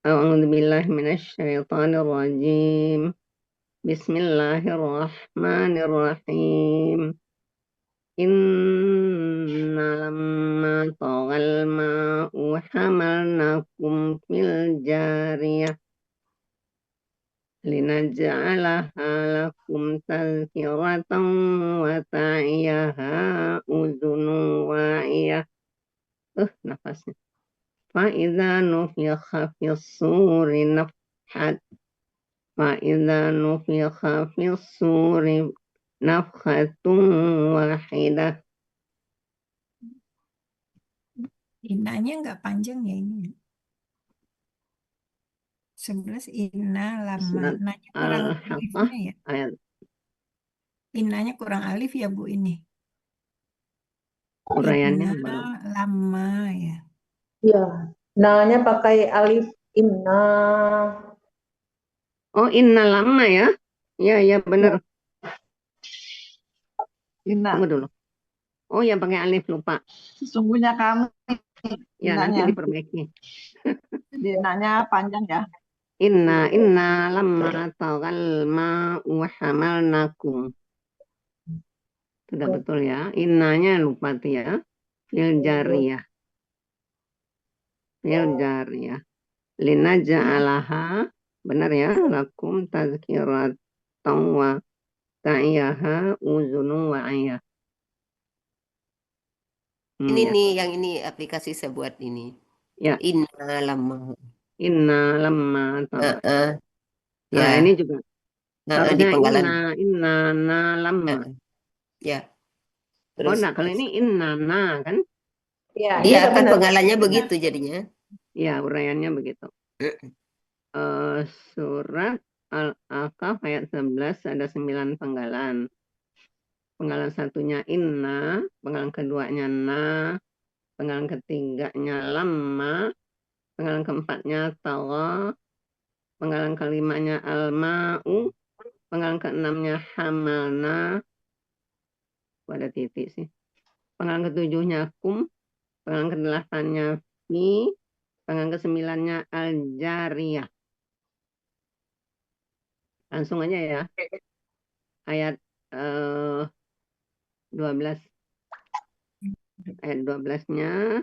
A'udzu billahi minasyaitonir rajim. Bismillahirrahmanirrahim. Inna lamma tagal ma'u hamalnakum fil jariyah linaj'alaha lakum tazkiratan wa ta'iyaha udhunun wa'iyah. Nafasnya. Fa'idza nufikha fis suri nafhat. Fa'idza nufikha fis suri nafhatun wahidah. Innanya nggak panjang ya ini. 11 inna lama. Surat Nanya kurang Al-Haqqah alifnya ya. ayat Innanya kurang alif ya Bu ini. uraiannya Inna belum. lama ya. Ya, na-nya pakai alif inna. Oh, inna lama ya? Ya, ya benar. Inna, Tunggu dulu. Oh, yang pakai alif lupa. sesungguhnya kami. Ya, nanti Innanya. diperbaiki. Jadi innanya panjang ya. Inna lamma tagal ma'u hamalnakum. Sudah betul ya. Innanya lupa tuh ya. Fil jariyah. Fil jariyah. Linaja'alaha. Benar ya. Lakum tazkiratan wa ta'iyaha uzunun wa'iyah. Ini Ya. nih, yang ini aplikasi saya buat ini. Ya. Inna lama. Inna lamma tagal. Ya. Ini juga. Di Harusnya penggalan. inna na lamma. Ya. Oh, Terus, enggak. Kalau ini inna na kan? Ya, iya iya kan benar. penggalannya begitu jadinya. Ya, uraiannya begitu. Surat Al-Ahqaf ayat 11 ada 9 penggalan. Penggalan satunya inna, penggalan keduanya na, penggalan ketiganya lamma, penggalan keempatnya tawa, penggalan kelimanya al-ma'u, penggalan keenamnya hamalna, ada titik sih. Penggalan ketujuhnya kum, penggalan kedelapannya fi, penggalan kesembilannya al-jariyah. Langsung aja ya. Ayat 12. Ayat 12-nya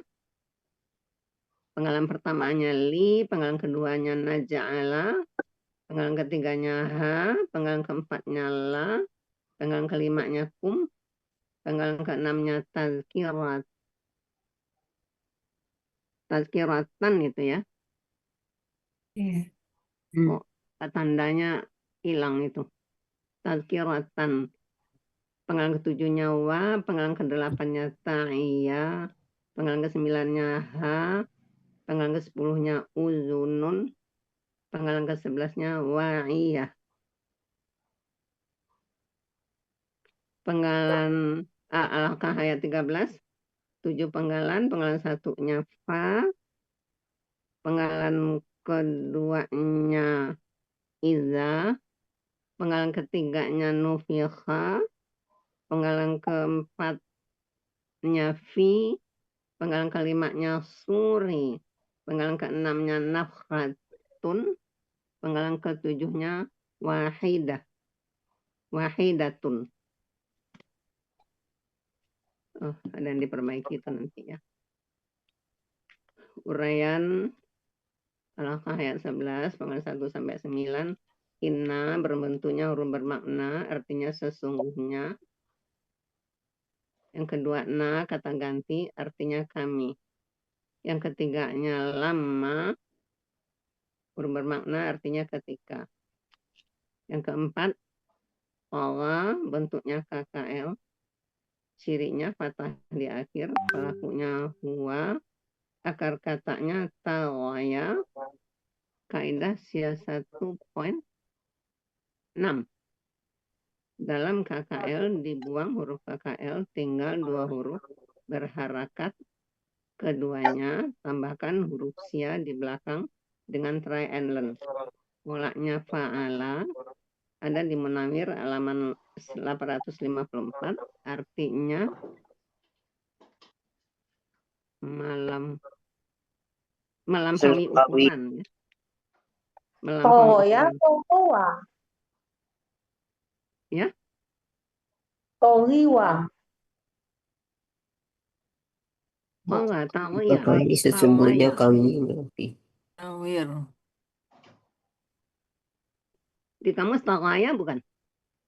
penggalan pertamanya li, penggalan keduanya naja'ala, penggalan ketiganya ha, penggalan keempatnya la, penggalan kelimanya kum, penggalan keenamnya tazkiratan itu ya. Iya. Oh, tandanya hilang itu. Tazkiratan. Penggalan ketujuhnya wa, penggalan kedelapannya ta'iyya, penggalan kesembilannya ha, penggalan ke-10-nya uzunun, penggalan ke-11-nya wa'iyah. Penggalan Al-Kahf ayat 13, 7 penggalan, penggalan satunya fa, penggalan keduanya iza, penggalan ketiganya nufikha, penggalan keempatnya fi, penggalan kelimanya suri, penggalan keenamnya nafhatun, penggalan ketujuhnya wahidatun. Oh, ada yang diperbaiki itu nanti ya. Uraian Al-Kahf ayat 11, penggalan 1 sampai 9. Inna berbentuknya huruf bermakna, artinya sesungguhnya. Yang kedua na, kata ganti, artinya kami. Yang ketiganya lama, huruf bermakna, artinya ketika. Yang keempat, Allah, bentuknya KKL. Cirinya fathah di akhir, pelakunya huwa, akar katanya tawaya, kaidah siasat 1.6. Dalam KKL dibuang huruf KKL, tinggal 2 huruf berharakat. Keduanya tambahkan huruf sia di belakang dengan triangle. Mulanya fa'ala ada di Munawir halaman 854, artinya melampaui ukuran. melampaui Toya ukuran. atau toa? Ya, Tohiwa. oh nggak tahu ya. Kami sesungguhnya Tawaya. kami mengerti. Nawir. Di kamus tawaya bukan?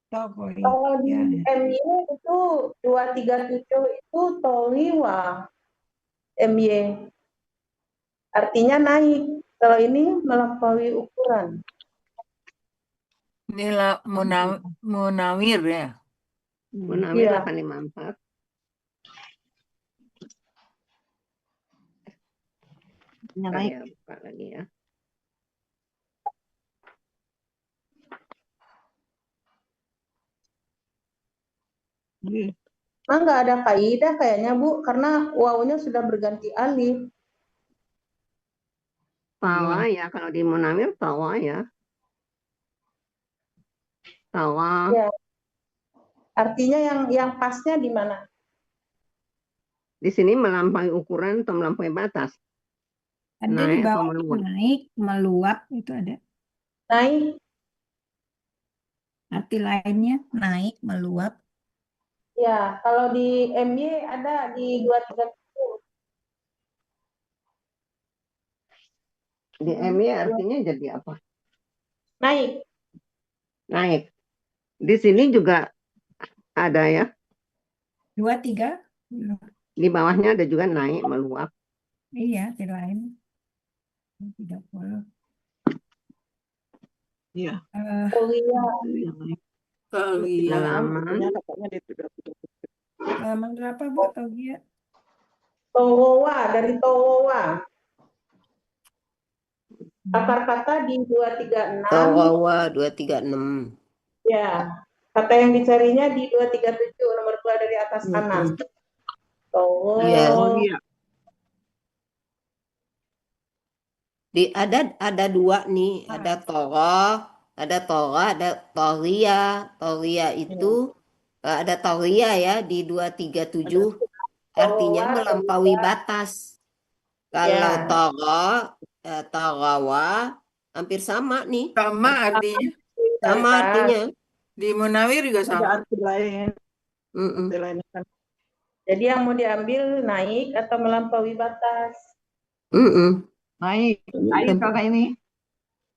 Togoi. Kalau di Ya. MY itu 237 itu tohiwa. MY. Artinya naik. Kalau ini melampaui ukuran. Ini Munawir ya. Munawir Iya. 854. Bentar naik. ya, buka lagi ya. Nah, nggak ada kaidah kayaknya Bu, karena wawunya sudah berganti alif. Tawaya, kalau di Munawir tawaya. Tawa, Ya. Artinya yang pasnya di mana? di sini melampaui ukuran atau melampaui batas. Ada di Naik atau bawah meluap. naik, meluap itu ada. Naik. Arti lainnya naik, meluap. Ya, kalau di MY ada di 237. Di MY artinya jadi apa? Naik. Naik. Di sini juga ada ya. 23. Di bawahnya ada juga naik, meluap. Iya, arti lain. 30. Iya. Tohiwa. Iya. Halaman Katanya dia sudah Halaman berapa, Bu? Togia. Towowa, dari Towowa. Akar kata di 236. Tawawa 236. Ya. Kata yang dicarinya di 237, nomor 2 dari atas kanan. Towo. Iya. Oh iya. Ada dua nih, ada Torah, ada Toria. Toria itu ada Toria ya di 237 artinya Towowa, melampaui batas. Kalau Ya. Torawa hampir sama nih. Sama artinya. Sama artinya. Di Munawir juga Ada sama. arti lain. Mm-mm. Arti lain kan. Jadi yang mau diambil naik atau melampaui batas? Mm-mm. Naik. Air kalau kayak ini.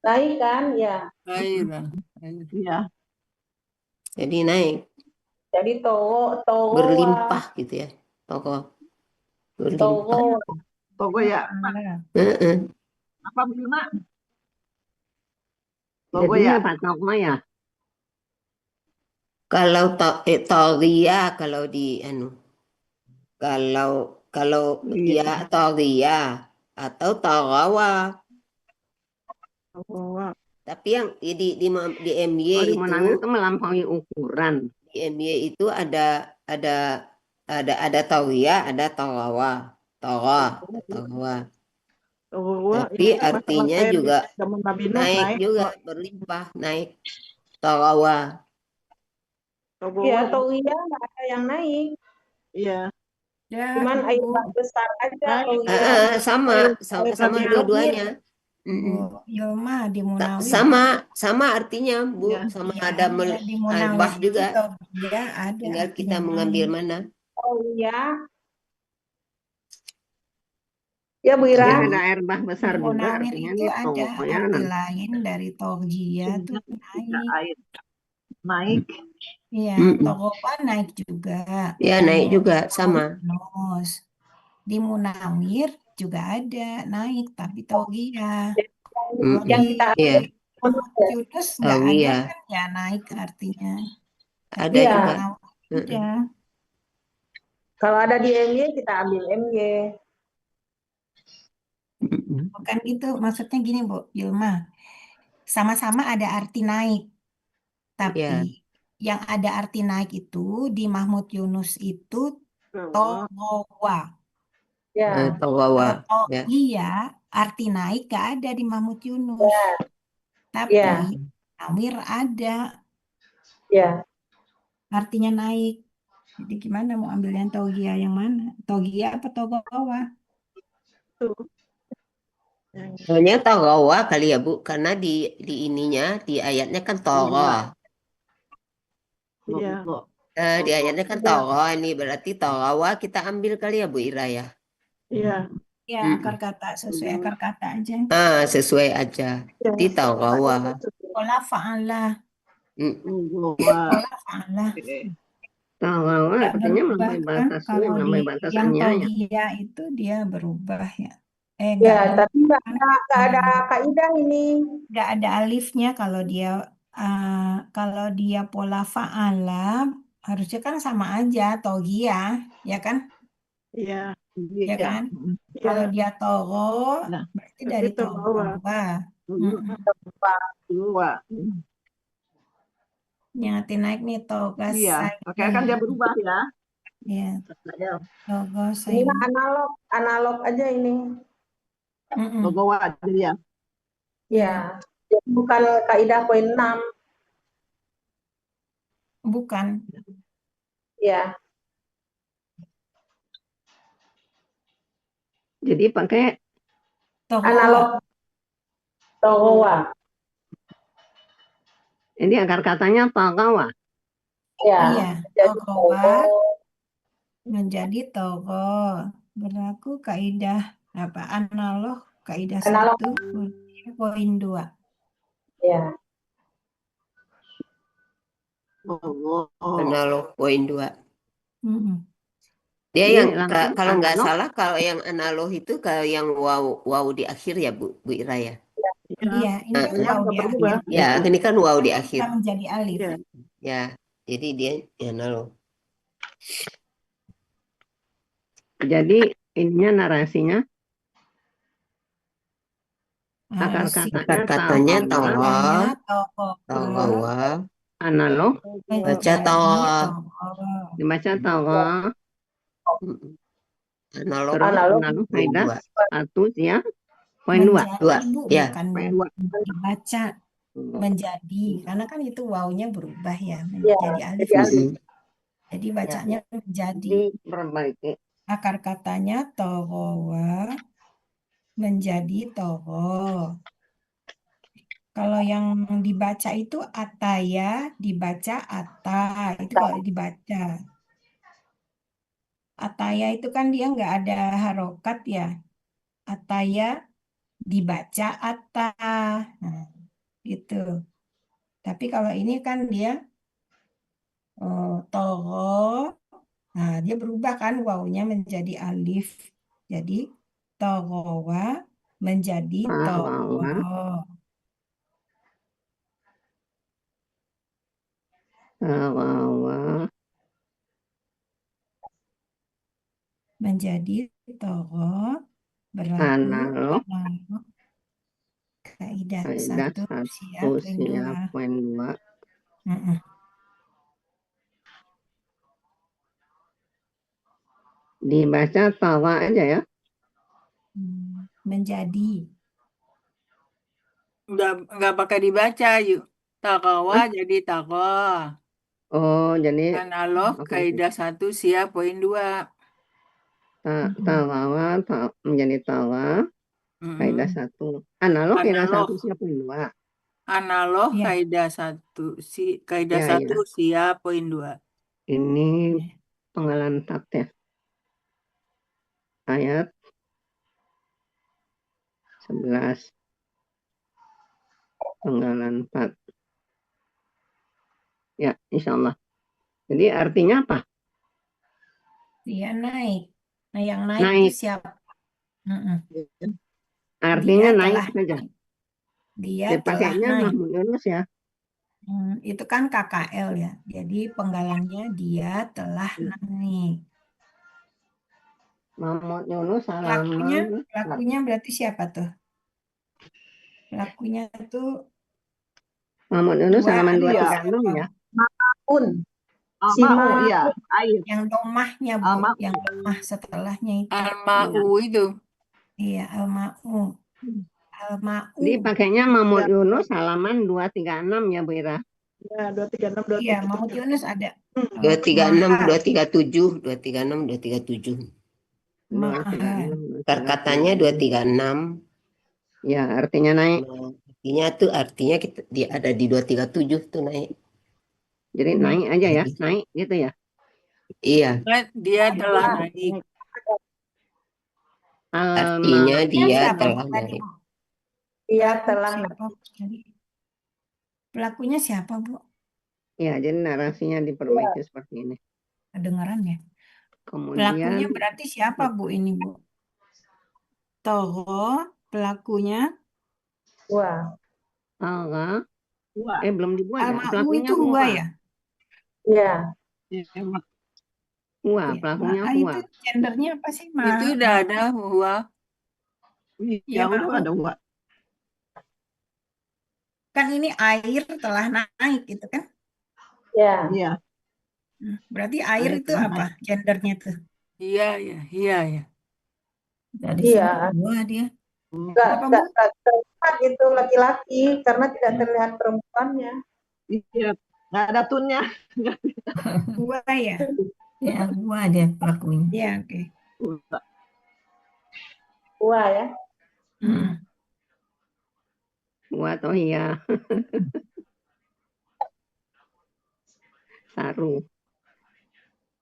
Naik kan? Ya. Air. Iya. Jadi naik, Jadi towowa. berlimpah gitu ya. Tokoh berlimpah. Towo. Togo ya. Heeh. Apa Bu Yuna? Togo jadinya ya. apa? Tawaya. Kalau Toria kalau di kalau Iya. ya Toria atau Torawa. Togo. Tapi yang di MY Oh, di itu Munawir itu melampaui ukuran. di MY itu ada Toria, ada Torawa. Torawa. Togo. Tapi Ini masalah artinya air juga zaman Nabi Nuh naik naik. juga, berlimpah, naik. Torawa. Togo. Ya, towiya nggak ada yang naik. Iya. Ya, Cuman air Bu. bah besar aja Naik. towiya. Sama Air sama Nabi Nuh. dua-duanya. Bu Mm-mm. Yulma di Munawir. Sama artinya Bu, Iya. sama Iya, ada di Munawir bah juga. itu Togia ada Tinggal artinya kita mengambil naik. mana. Towiya. Ya, Bu Dia Ira. ada air bah besar Di juga, Munawir artinya itu ini ada Towoya. arti lain dari Togia tuh Iya, naik. air. Naik. Iya, Mm-mm. Togopa naik juga. Ya naik juga sama. Yunus. Di Munawir juga ada naik, tapi Togia. Kalau Yang di kita Iya, Yunus nggak tahu ada ya. kan ya naik artinya. Tapi Ada Iya. juga. Munawir ada. Kalau ada di MY kita ambil MY. Mm-mm. Bukan gitu, maksudnya gini Bu Yulma. Sama-sama ada arti naik, tapi Ya, yang ada arti naik itu di Mahmud Yunus itu Togowa. Ya. Torawa. Kalau Ya. iya, arti naik gak ada di Mahmud Yunus. Tapi Ya. Nawir ada Ya. artinya naik. Jadi gimana mau ambil yang Togia yang mana? Togia apa Togowa? Soalnya tarawa kali ya Bu, karena di ininya di ayatnya kan tara. Iya. Di ayatnya kan tara, ini berarti tarawa kita ambil kali ya Bu Ira ya. Iya. Ya, akar kata, sesuai akar kata aja. Sesuai aja. Di tarawa. Pola fa'ala. Mm. Pola fa'ala. Tawawa Nggak artinya berubah melampaui kan? batas, Kalau melampaui di batas yang aniaya. togia itu dia berubah ya. Ya, Nggak tapi nggak berubah. ada kaidah ini. Nggak ada alifnya kalau dia pola fa'ala harusnya kan sama aja togia, ya kan? Iya. Ya kan? Iya. Kalau dia toro Nah, berarti dari itu bawah. torowa. Mm-mm. Dua. Nyati naik nih toga Iya. Oke, kan dia berubah ya. Ya, Ya. togo Ini mah saya. analog aja ini. Bawa aja ya. Ya, jadi bukan kaidah poin 6. Bukan. Ya, Jadi pakai Torowa. analog togowa. ini akar katanya tarawa. Ya, Iya, jadi torowa togo. menjadi toro. Berlaku kaidah apa? Analog kaidah Analog. 1 poin 2. Ya, Analog poin 2. Mm-mm. Dia Jadi yang langsung kalau nggak analog. salah kalau yang analog itu kalau yang wow di akhir ya Bu Ira ya. Iya, ini kan Memang wow nggak di berubah. akhir. Ya, ini kan wow di akhir. Kita menjadi alif. Iya. Ya, jadi dia analog. Jadi ininya narasinya akar Narasi Katanya tarawa, tarawa, analog baca menjadi tawa, toro. dibaca tawa, analog terus Analog. analog poin kaidah 2. 1 ya poin 2. Menjadi Bu, Ya. bukan dibaca. Menjadi, karena kan itu wawunya berubah ya, menjadi alif. jadi alif. Jadi bacanya menjadi. Diperbaiki. Akar katanya torowa menjadi toro. Kalau yang dibaca itu ataya, dibaca ata. Itu kalau dibaca. Ataya itu kan dia nggak ada harokat ya. Ataya dibaca ata. Nah, gitu. Tapi kalau ini kan dia toro. Nah, dia berubah kan wawunya menjadi alif. Jadi torowa menjadi toro. Tawawa. Menjadi toro berlaku Analog kaidah kaidah 1 1 siap poin 2. Dibaca tawa aja ya. Menjadi. Nggak pakai dibaca yuk. Tarawa jadi tara. Oh, jadi Analog kaidah 1 siap poin 2. tawawa menjadi tawa kaidah 1. Analog kaidah 1 siap poin 2. Analog Ya. kaidah 1 siap poin 2. Ini penggalan tab ya. Ayat 11. Penggalan 4. Ya, insya Allah. Jadi artinya apa? Dia naik. Nah, yang naik Naik. itu siapa? Artinya Dia naik telah saja. Dia telah Dipakainya naik. Mahmud Yunus ya. Itu kan KKL ya. Jadi penggalangnya dia telah naik. Mahmud Yunus halaman. Pelakunya berarti siapa tuh? Pelakunya tuh Mahmud Yunus halaman 236 ya. Maun. Iya, air. Yang domahnya Bu, yang domah setelahnya itu. Al-Ma'u itu. Iya, al-ma'u. Al-ma'u. Jadi pakainya Mahmud Yunus halaman 236 ya Bu Ira. Ya, 236, 237. Iya, Mahmud Yunus ada. 236, 237, 236, 237. Maha. Katanya 236. Ya, artinya naik. Nah, artinya dia ada di 237 tuh naik. Jadi naik aja ya, naik gitu ya. Iya, Dia telah naik. artinya dia Siapa telah Bu tadi, naik. Bu? Dia Pelaku telah siapa Bu tadi? Pelakunya siapa, Bu? Ya, jadi narasinya diperbaiki seperti ini. Kedengaran ya? Kemudian Pelakunya berarti siapa, Bu, ini, Bu? Tokoh pelakunya Wah. Allah, Wah. belum dibuat ya. Alma-U Pelakunya itu Huwa Huwa. ya? Iya. Huwa, Iya. pelakunya Ma Huwa. itu gendernya apa sih, Ma? Itu udah ada Huwa. Iya, Ya udah Ma. ada Wak. Kan ini air telah naik gitu kan? Iya. Iya. Berarti air Air itu telah apa gendernya tuh? Iya, ya, iya, ya. Dari Iya. sini Huwa dia. Nggak Apa, Bu? terlihat itu laki-laki karena tidak terlihat perempuannya. Iya. Nggak ada tunnya. Huwa ya? Ya, Huwa dia pelakunya. Iya, oke. Wah ya. Huwa atau Hiya. Saru.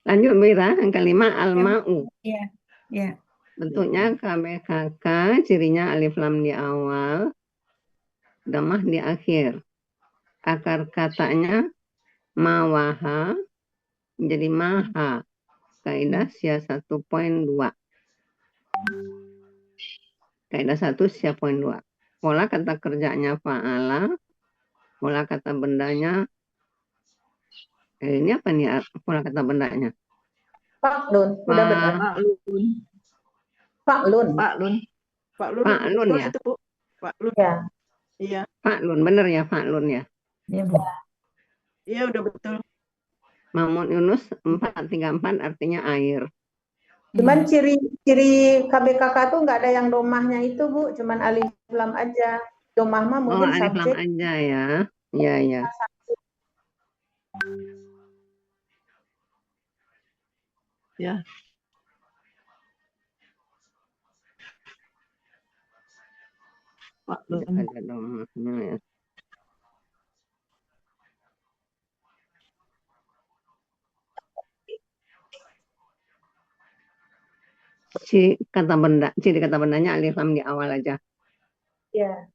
Lanjut Mira, yang kelima Al-Ma'u. Iya, iya. Bentuknya KBKK, cirinya alif lam di awal, dhammah di akhir. Akar katanya mawaha menjadi maha. Kaidah sia 1.2. Kaidah 1 sia 1.2. Pola kata kerjanya fa'ala, pola kata bendanya ini apa nih pola kata bendanya? Faklun, udah benar. Faklun. Faklun Fa'lun ya. itu, Bu. Faklun. Ya. Iya. Fa'lun, bener ya Fa'lun ya. Iya, Bu. Iya udah betul. Mahmud Yunus 434 artinya air. Cuman ciri KBKK tuh nggak ada yang domahnya itu, Bu. Cuman alif lam aja. Domah mah mungkin alif lam subjek. aja ya. Iya, iya. Ya. Faklun. Ada domahnya ya. Ciri kata bendanya alif lam di awal aja. Ya.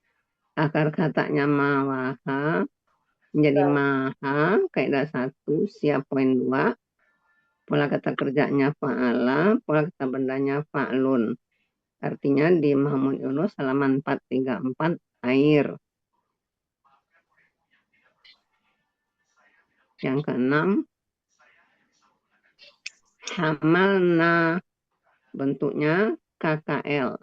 Akar katanya mawaha menjadi maha, kaidah 1 sia 2. Pola kata kerjanya fa'ala, pola kata bendanya fa'lun. Artinya di Mahmud Yunus halaman 434 air. Yang keenam hamalna, bentuknya KKL.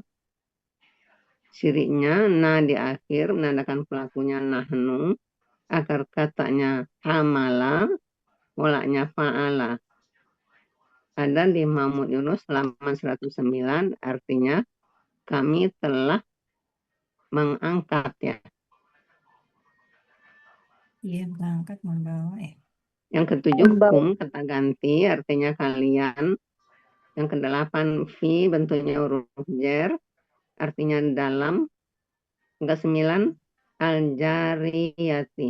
Cirinya na di akhir menandakan pelakunya nahnu. Akar katanya hamala, polanya fa'ala. Ada di Mahmud Yunus halaman 109, artinya kami telah mengangkat ya. Iya, berangkat membawa ya. Yang ketujuh kum, kata ganti, artinya kalian. Yang kedelapan fi, bentuknya huruf jar, artinya dalam. Yang kesembilan al-jariyati,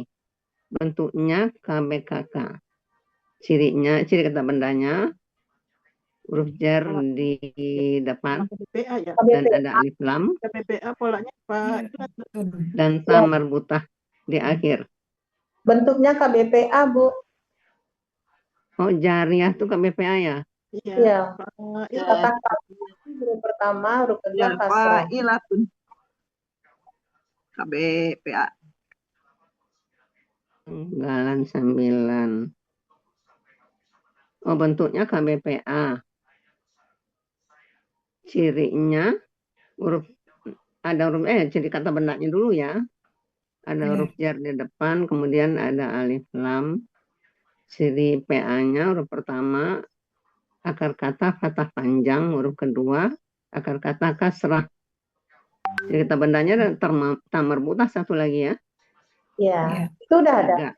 bentuknya KBKK. Ciri kata bendanya huruf jar di depan KBPA ya. dan ada alif lam KBPA polanya Pak. dan ta marbutah di akhir. Bentuknya KBPA, Bu. Oh, jariyah itu KBPA ya? Iya. Kata huruf pertama, huruf kedua kasrah. Fa'ilatun. KBPA. Galan 9. Oh, bentuknya KBPA. Cirinya ada huruf ciri kata bendanya dulu ya. Ada huruf jar di depan, kemudian ada alif lam. Ciri PA-nya huruf pertama, akar kata fathah panjang, huruf kedua, akar kata kasrah. Ciri kata bendanya ada tamar buta satu lagi ya. Iya, itu udah ada.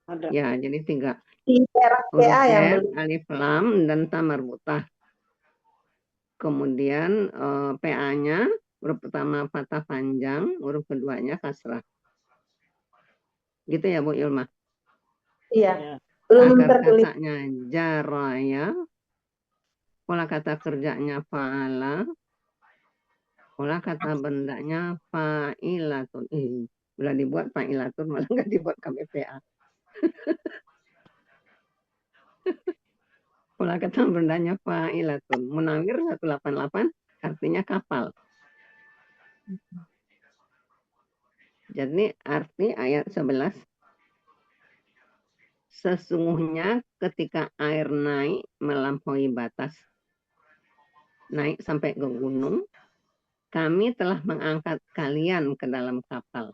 Ada. Ya, jadi 3. Di daerah Huruf PA yang jar, belum. alif lam, dan tamar buta. Kemudian PA-nya Huruf pertama fathah panjang, huruf keduanya kasrah. Gitu ya Bu Yulma. Iya. Ya. Belum Akar tertulis. katanya jaraya, pola kata kerjanya fa'ala, pola kata bendanya fa'ilatun. Udah dibuat fa'ilatun, malah nggak dibuat KBPA. Pola kata bendanya fa'ilatun. Munawir 188 artinya kapal. Jadi arti ayat 11, sesungguhnya ketika air naik melampaui batas, naik sampai ke gunung, kami telah mengangkat kalian ke dalam kapal.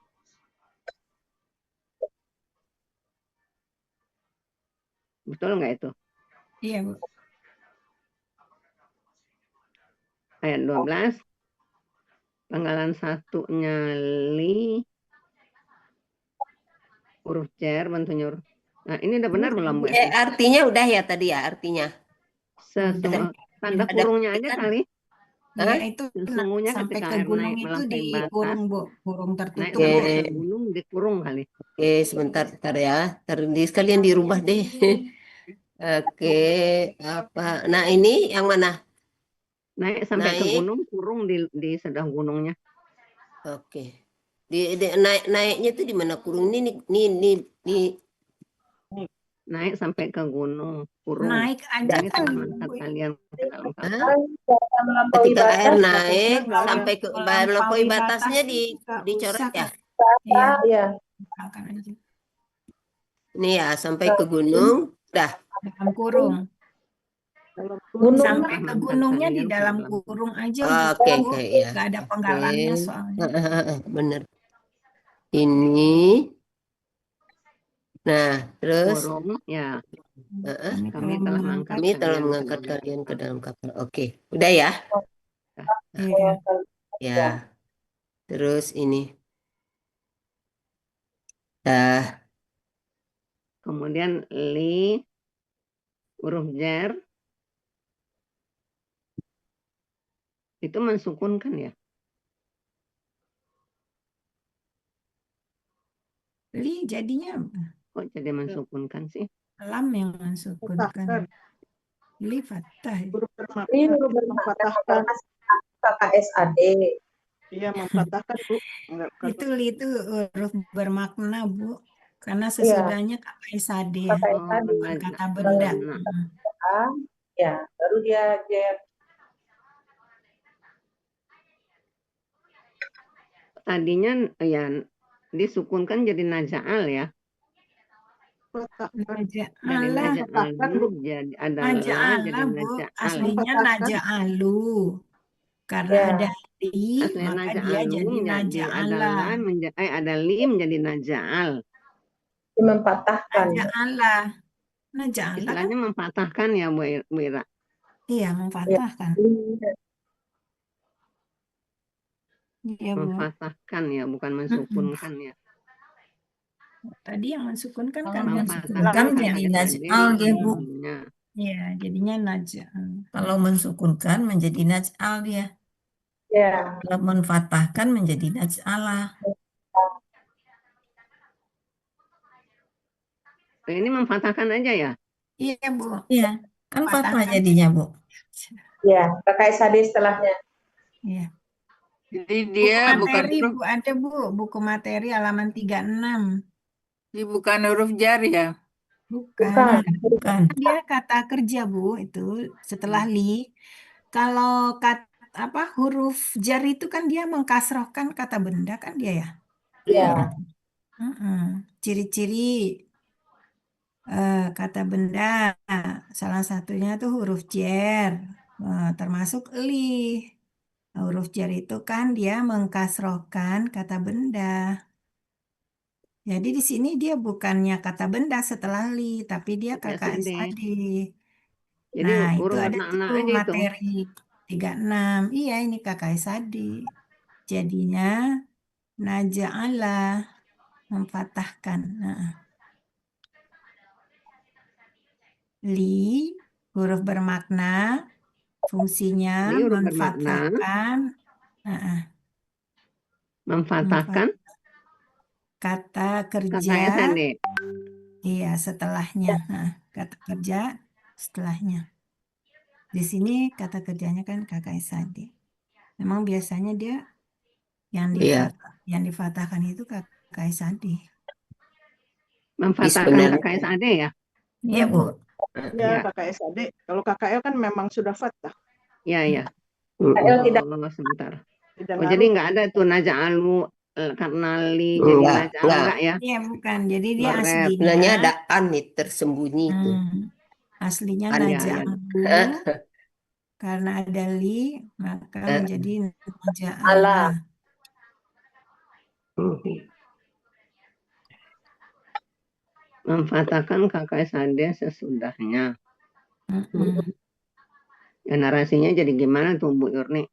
Betul nggak itu? Iya, Bu. Ayat 12, panggalan satunya li, huruf cer, bentuknya huruf. Nah, ini udah benar belum Bu Esti? Artinya udah ya tadi ya artinya. Sesungguh, tanda Ada kurungnya aja kan? kali. Iya, Hah? itu Sesungguhnya sampai ketika ke air gunung naik itu melampaui dikurung, batas, Bu. Kurung naik tertutup. sampai Oke. ke gunung dikurung kali. Oke, sebentar ya. Sekalian dirubah deh. Oke, apa? Nah, ini yang mana? Naik sampai ke Naik. gunung, kurung di sedah gunungnya. Oke. Naiknya tuh di mana kurung ini. Naik sampai ke gunung, kurung. Naik aja Kami kan, telah mengangkat Bu. kalian ke dalam kapal. Melampaui Ketika air batas. naik Batasnya nggak ada. sampai ke melampaui Melampaui batasnya batas nggak dicoret usah, ya. Kak. Iya, Iya. misalkan aja. Ini ya sampai ke gunung. Dah. Dalam kurung. Dalam Gunung Sampai ke Mengangkat gunungnya di kalian ke dalam dalam kurung aja, Oke, Bu. ya. Nggak ada Oke. penggalannya soalnya. Bener. Ini. Nah, terus kurung, ya. Kami telah mengangkat kami telah mengangkat kalian ke dalam kapal. Oke, udah ya. Iya. Ya. Terus ini. Dah. Kemudian li, huruf jar, itu mensukunkan ya. Li jadinya Kok jadi mensukunkan sih? lam yang mensukunkan. Li fathah. huruf Ini bermakna huruf bermakna mematahkan. KKSAD. Iya, mematahkan, Bu. Enggak, Itu li itu huruf bermakna, Bu. Karena Iya. sesudahnya kata isade ya, KKSAD. bukan kata benda. Ya, baru dia Tadinya ya disukunkan jadi naja'al ya. Mematahkan. Dari Naja'ala. naja'alu jadi adalah jadi Naja'ala, Bu. naja'al. Aslinya naja'alu. Karena Ya. ada li, Aslinya maka dia naja'alu jadi menjadi naja'ala. adalah ada li menjadi naja'al. Mempatahkan. Naja'ala. Naja'ala kan? Istilahnya mempatahkan ya Bu Ira. Iya, memfatahkan. Iya, Bu. Memfatahkan ya, bukan mensukunkan ya. Tadi yang mensukunkan kan Kalau Memfatahkan mensukunkan kata jadi tadi naj'al dia, Bu. limnya. Iya, jadinya naja'al. Kalau mensukunkan menjadi naj'al dia. Ya. Kalau menfatahkan menjadi naj'alah. Ini memfatahkan aja ya. Iya, Bu. Iya, kan fathah Patahkan. jadinya, Bu. Ya, KKSAD setelahnya. Iya. Jadi Buku dia bukan materi, huruf, Bu, ada, Bu. Buku materi halaman 36. dia bukan huruf jar ya. Bukan. Bukan. Dia kata kerja, Bu, itu setelah li. Kalau huruf jar itu kan dia mengkasrohkan kata benda kan dia ya. Ya. Ciri-ciri kata benda, salah satunya tuh huruf jar, termasuk li. Huruf jar itu kan dia mengkasrohkan kata benda. Jadi di sini dia bukannya kata benda setelah li, tapi dia KKSAD. Jadi Nah, itu huruf ada anak-anak tuh aja itu. materi 36. Iya, ini KKSAD. Jadinya naja'ala, memfatahkan. Nah. Li, huruf bermakna, fungsinya Li huruf bermakna. memfatahkan Memfatahkan Kata kerja, KKSAD. iya setelahnya. Nah, kata kerja setelahnya. Di sini kata kerjanya kan KKSAD. Memang biasanya dia yang Iya. difatahkan itu KKSAD. Memfatahkan sebenarnya KKSAD ya? Iya, Bu. Ya, Ya, KKSAD. Kalau KKL kan memang sudah fathah. ya, ya. KL tidak Oh, sebentar. Tidak Oh, jadi ngaruh. nggak ada tuh naja'alu karena li jadi naja'al enggak. enggak ya? Iya, bukan. Jadi dia Korep. aslinya, Sebenarnya ada an nih tersembunyi itu. aslinya An. Ya, ya. naja'alu. Karena ada li, maka Eh. menjadi ala. naja'ala. Memfatahkan KKSAD sesudahnya. Mm-mm. Ya, narasinya jadi gimana tuh Bu Yurni?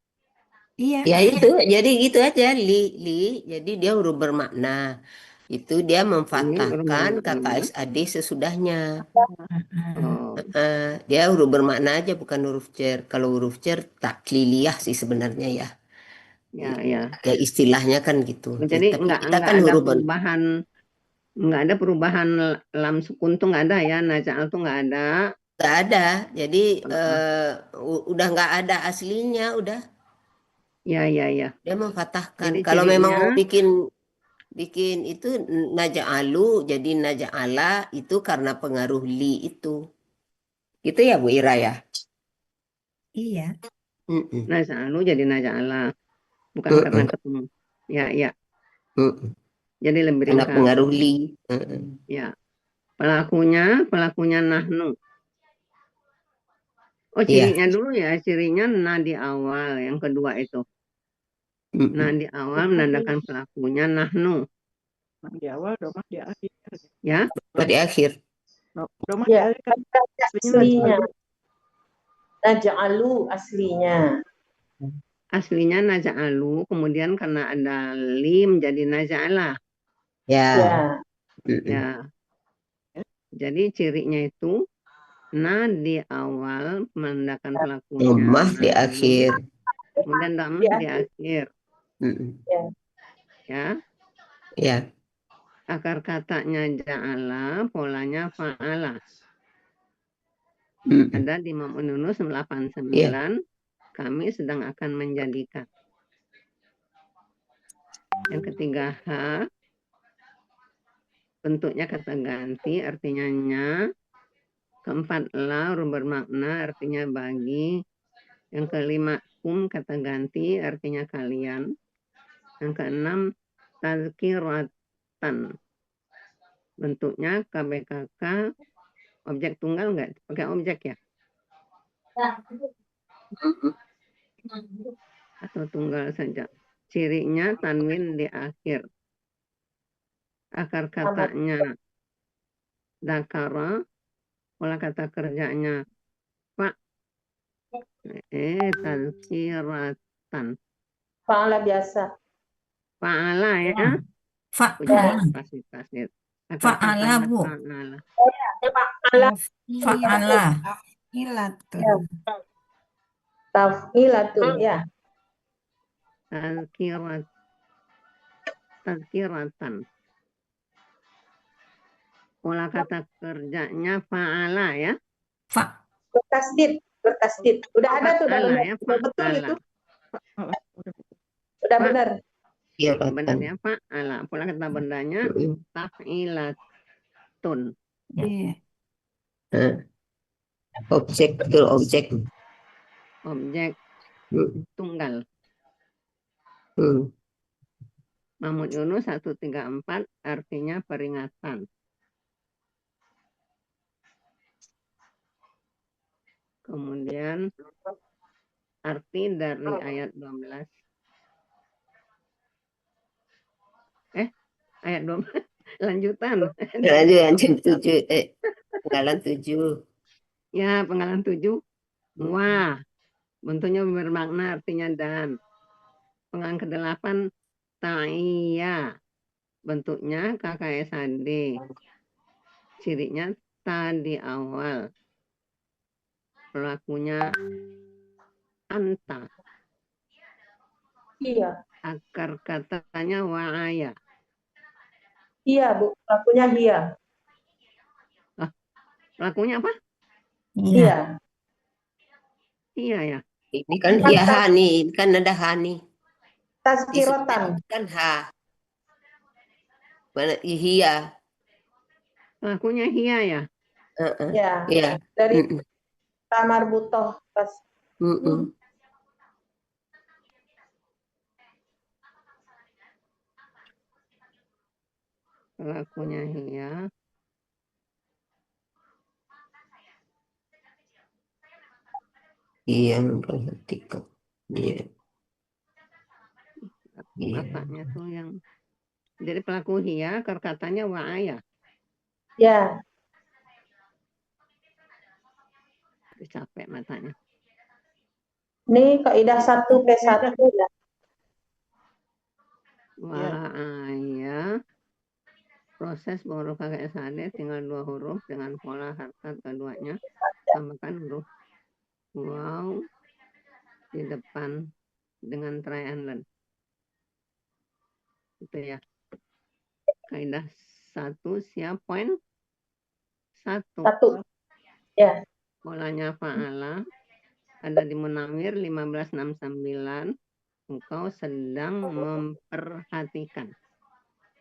Iya. Ya itu, jadi gitu aja li, jadi dia huruf bermakna. Itu dia memfatahkan KKSAD sesudahnya. Oh, Dia huruf bermakna aja bukan huruf cer. Kalau huruf cer takliliyah sih sebenarnya ya. ya, ya. Kayak istilahnya kan gitu. Jadi Tapi kita nggak kan ada huruf perubahan, nggak ada perubahan lam sukun tuh nggak ada ya, naja'al tuh nggak ada. nggak ada. Jadi udah nggak ada aslinya, udah Ya, ya, ya. dia memfatahkan. Jadi Kalau memang mau cirinya bikin itu naja'alu jadi naja'ala itu karena pengaruh li itu. Gitu ya Bu Ira ya? Iya. Mm-mm. naja'alu jadi naja'ala, bukan Mm-mm. karena ketemu. Ya, ya. Mm-mm. Jadi lebih Karena ringkas. pengaruh li. Mm-mm. Ya. Pelakunya nahnu. Oh, Iya. cirinya dulu ya, cirinya na di awal, yang kedua itu. Mm-mm. Nah, di awal menandakan pelakunya nahnu, Nah, di awal, domah di akhir. ya. Di akhir. Domah di Ya, akhir kan aslinya. Naja'alu aslinya. Aslinya naja'alu, kemudian karena ada lim jadi naja'ala. Ya. Ya. Mm-mm. Ya. Jadi cirinya itu na di awal menandakan pelakunya Domah di nahnu, akhir. kemudian damah di akhir. Mm-mm. Ya. Ya. Akar katanya ja'ala, polanya fa'ala. Mm-mm. Ada di Imam Ununus 89, kami sedang akan menjadikan. Yang ketiga H, bentuknya kata ganti, artinya nya. Keempat la, huruf bermakna, artinya bagi. Yang kelima kum, kata ganti, artinya kalian. Yang keenam tazkiratan, bentuknya KBKK, objek tunggal nggak? Pakai objek ya? Atau tunggal saja. Cirinya tanwin di akhir. Akar katanya dakara, pola kata kerjanya pak, tazkiratan. Fa'ala biasa. Fa'ala ya. Pasti. Akar Fa'ala, katanya Bu. fa'ala. Fa'ala. Tafilatun. Taf'ilatun, ya. Tazkiratan. Pola kata kerjanya fa'ala ya. Bertasdid. Udah ada tuh, udah Fa'ala benar. ya, betul fa'ala. itu. Udah benar. Iya, Benernya fa'ala. Pola kata bendanya taf'ilatun. Iya. Objek, betul objek. Objek tunggal. Mahmud Yunus 134 artinya peringatan. Kemudian arti dari ayat 12. Ayat 12 lanjutan. Lanjut 7. Penggalan 7. Ya, penggalan 7. Wah, bentuknya bermakna artinya dan. Penggalan ke-8 ta'iyya. Bentuknya KKSAD. Cirinya tadi awal. Pelakunya anta. Iya. Akar katanya wa'aya. Iya, Bu. Pelakunya iya. Pelakunya apa? Iya. Iya. Iya ya. Ini kan Kan ya hani, ini kan ada hani. tazkirotan. Kan ha. Mana iya. Pelakunya hia ya. Ya. Iya. Dari Mm-mm. kamar butoh pas. Mm-mm. Pelakunya hia. Iya, memperhatikan. Iya. Iya. Matanya tuh yang. Jadi pelaku hia, akar katanya wa'aya. Ya. Capek matanya. Ini kaidah 1P1 ya. Wa'aya. Proses huruf pakai SAD tinggal 2 huruf dengan pola harkat keduanya. Tambahkan huruf waw di depan dengan triangle. Itu ya. Kaidah 1 siap poin 1. 1. Ya. Polanya fa'ala ada di Munawir 1569. Engkau sedang memperhatikan.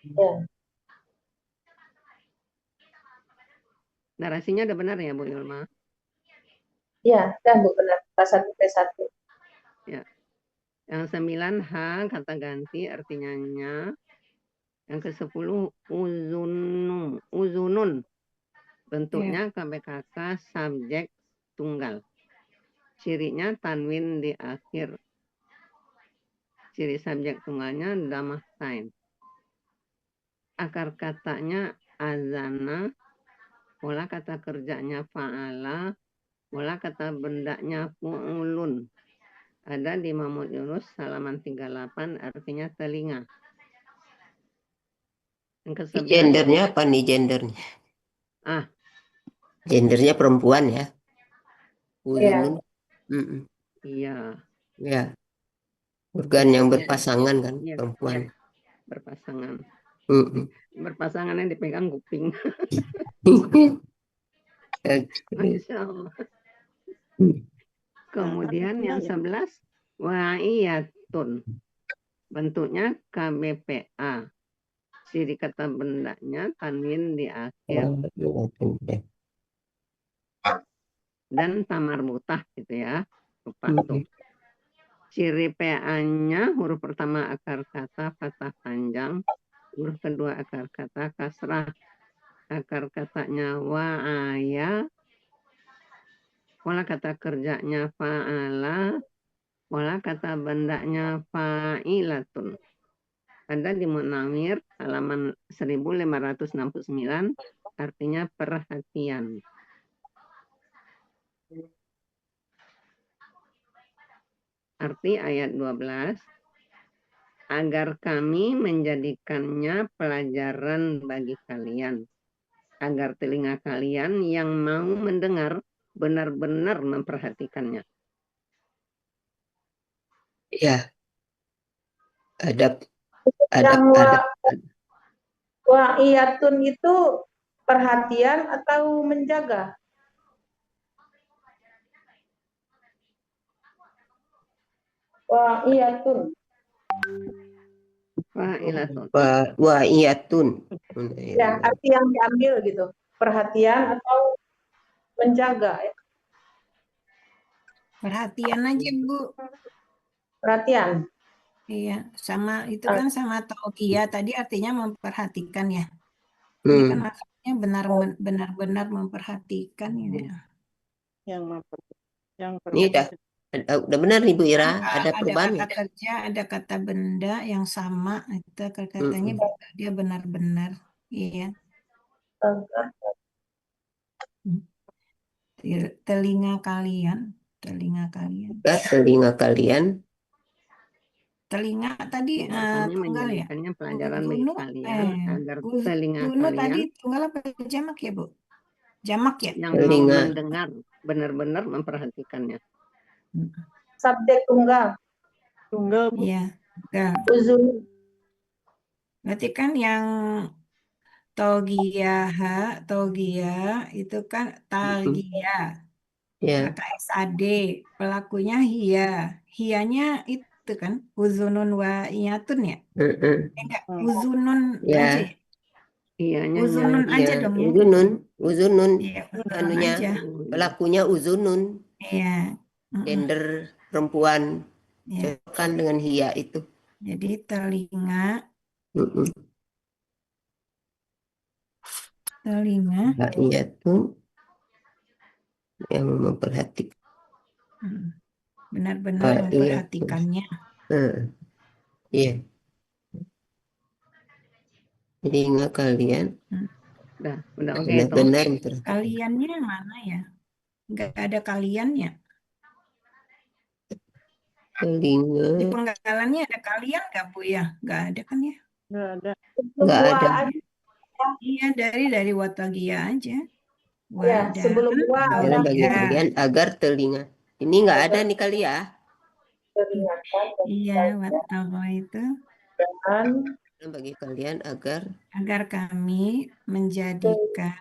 Ya. Narasinya udah benar ya Bu Yulma? Ya, dan Bu benar. 1P1. Ya. Yang 9 H kata ganti artinya nya. Yang ke-10 uzunun. Bentuknya KBKK subjek tunggal. Cirinya tanwin di akhir. Ciri subjek tunggalnya damah tain. Akar katanya azana. Pola kata kerjanya fa'ala. Pola kata bendanya fu'ulun. Ada di Mahmud Yunus halaman 38 artinya telinga. Yang ke-11. Gendernya apa nih gendernya? Gendernya perempuan ya. Uzunun. Iya. Ya. Organ yang berpasangan kan, Iya, perempuan. iya. Berpasangan. Mm-mm. Berpasangannya dipegang kuping. Masya Allah. Kemudian yang 11 wa'iyatun. Bentuknya KBPA. Ciri kata bendanya tanwin di akhir. Dan tamar mutah gitu ya. Lupa tuh. Ciri PA-nya huruf pertama akar kata fathah panjang. Huruf kedua akar kata kasrah. Akar katanya wa'aya. Pola kata kerjanya fa'ala. Pola kata bendanya fa'ilatun. Ada di Munawir halaman 1569 artinya perhatian. Arti ayat 12 agar kami menjadikannya pelajaran bagi kalian. Agar telinga kalian yang mau mendengar benar-benar memperhatikannya. Ya. Ada wa'iyatun itu perhatian atau menjaga? Wa'iyatun. Fa'ilatun. Wa'iyatun. Ya, arti yang diambil gitu. Perhatian atau menjaga ya. Perhatian aja, Bu. Perhatian. Iya, sama itu kan sama tauqiyah tadi artinya memperhatikan ya. Ini kan maksudnya benar-benar memperhatikan gitu. Ini udah benar nih Bu Ira, ada perubahan kata kerja, ada kata benda yang sama, itu katanya dia benar-benar, iya. Telinga kalian. Telinga tadi Kami tunggal ya. menjadikannya pelajaran bagi kalian agar telinga Uzunu kalian tadi tunggal apa jamak ya Bu? Jamak ya. yang mau mendengar benar-benar memperhatikannya. Subjek tunggal. Tunggal Bu. Iya. Nah, Uzun. berarti kan yang togia itu kan talgia, Ya. kata SAD, pelakunya hia. Hianya itu kan uzunun wa iyatun ya? Enggak, uzunun aja Ya. ya? Iyanya Uzunun ya. aja Iya, dong ya? uzunun. Iya, uzunun Anunya, aja. pelakunya uzunun, Iya. gender perempuan, Iya. cocokkan dengan hia itu. Jadi telinga, Mm-mm. Nah, iya tuh yang memperhatikan. benar-benar Iya tuh. memperhatikannya. Iya. Telinga kalian Udah oke itu. benar-benar memperhatikan. Kaliannya mana ya? Enggak ada kaliannya. Telinga Di penggalannya ada kalian nggak Bu ya? Nggak ada kan ya? Nggak ada. nggak Gua ada. aja. Iya, dari watagia aja. Ya, Wadah sebelum gua ada Jalan bagi togia. kalian agar telinga. Ini nggak ada nih kali ya. peringatan Iya, watawa itu dan Jalan bagi kalian agar kami menjadikan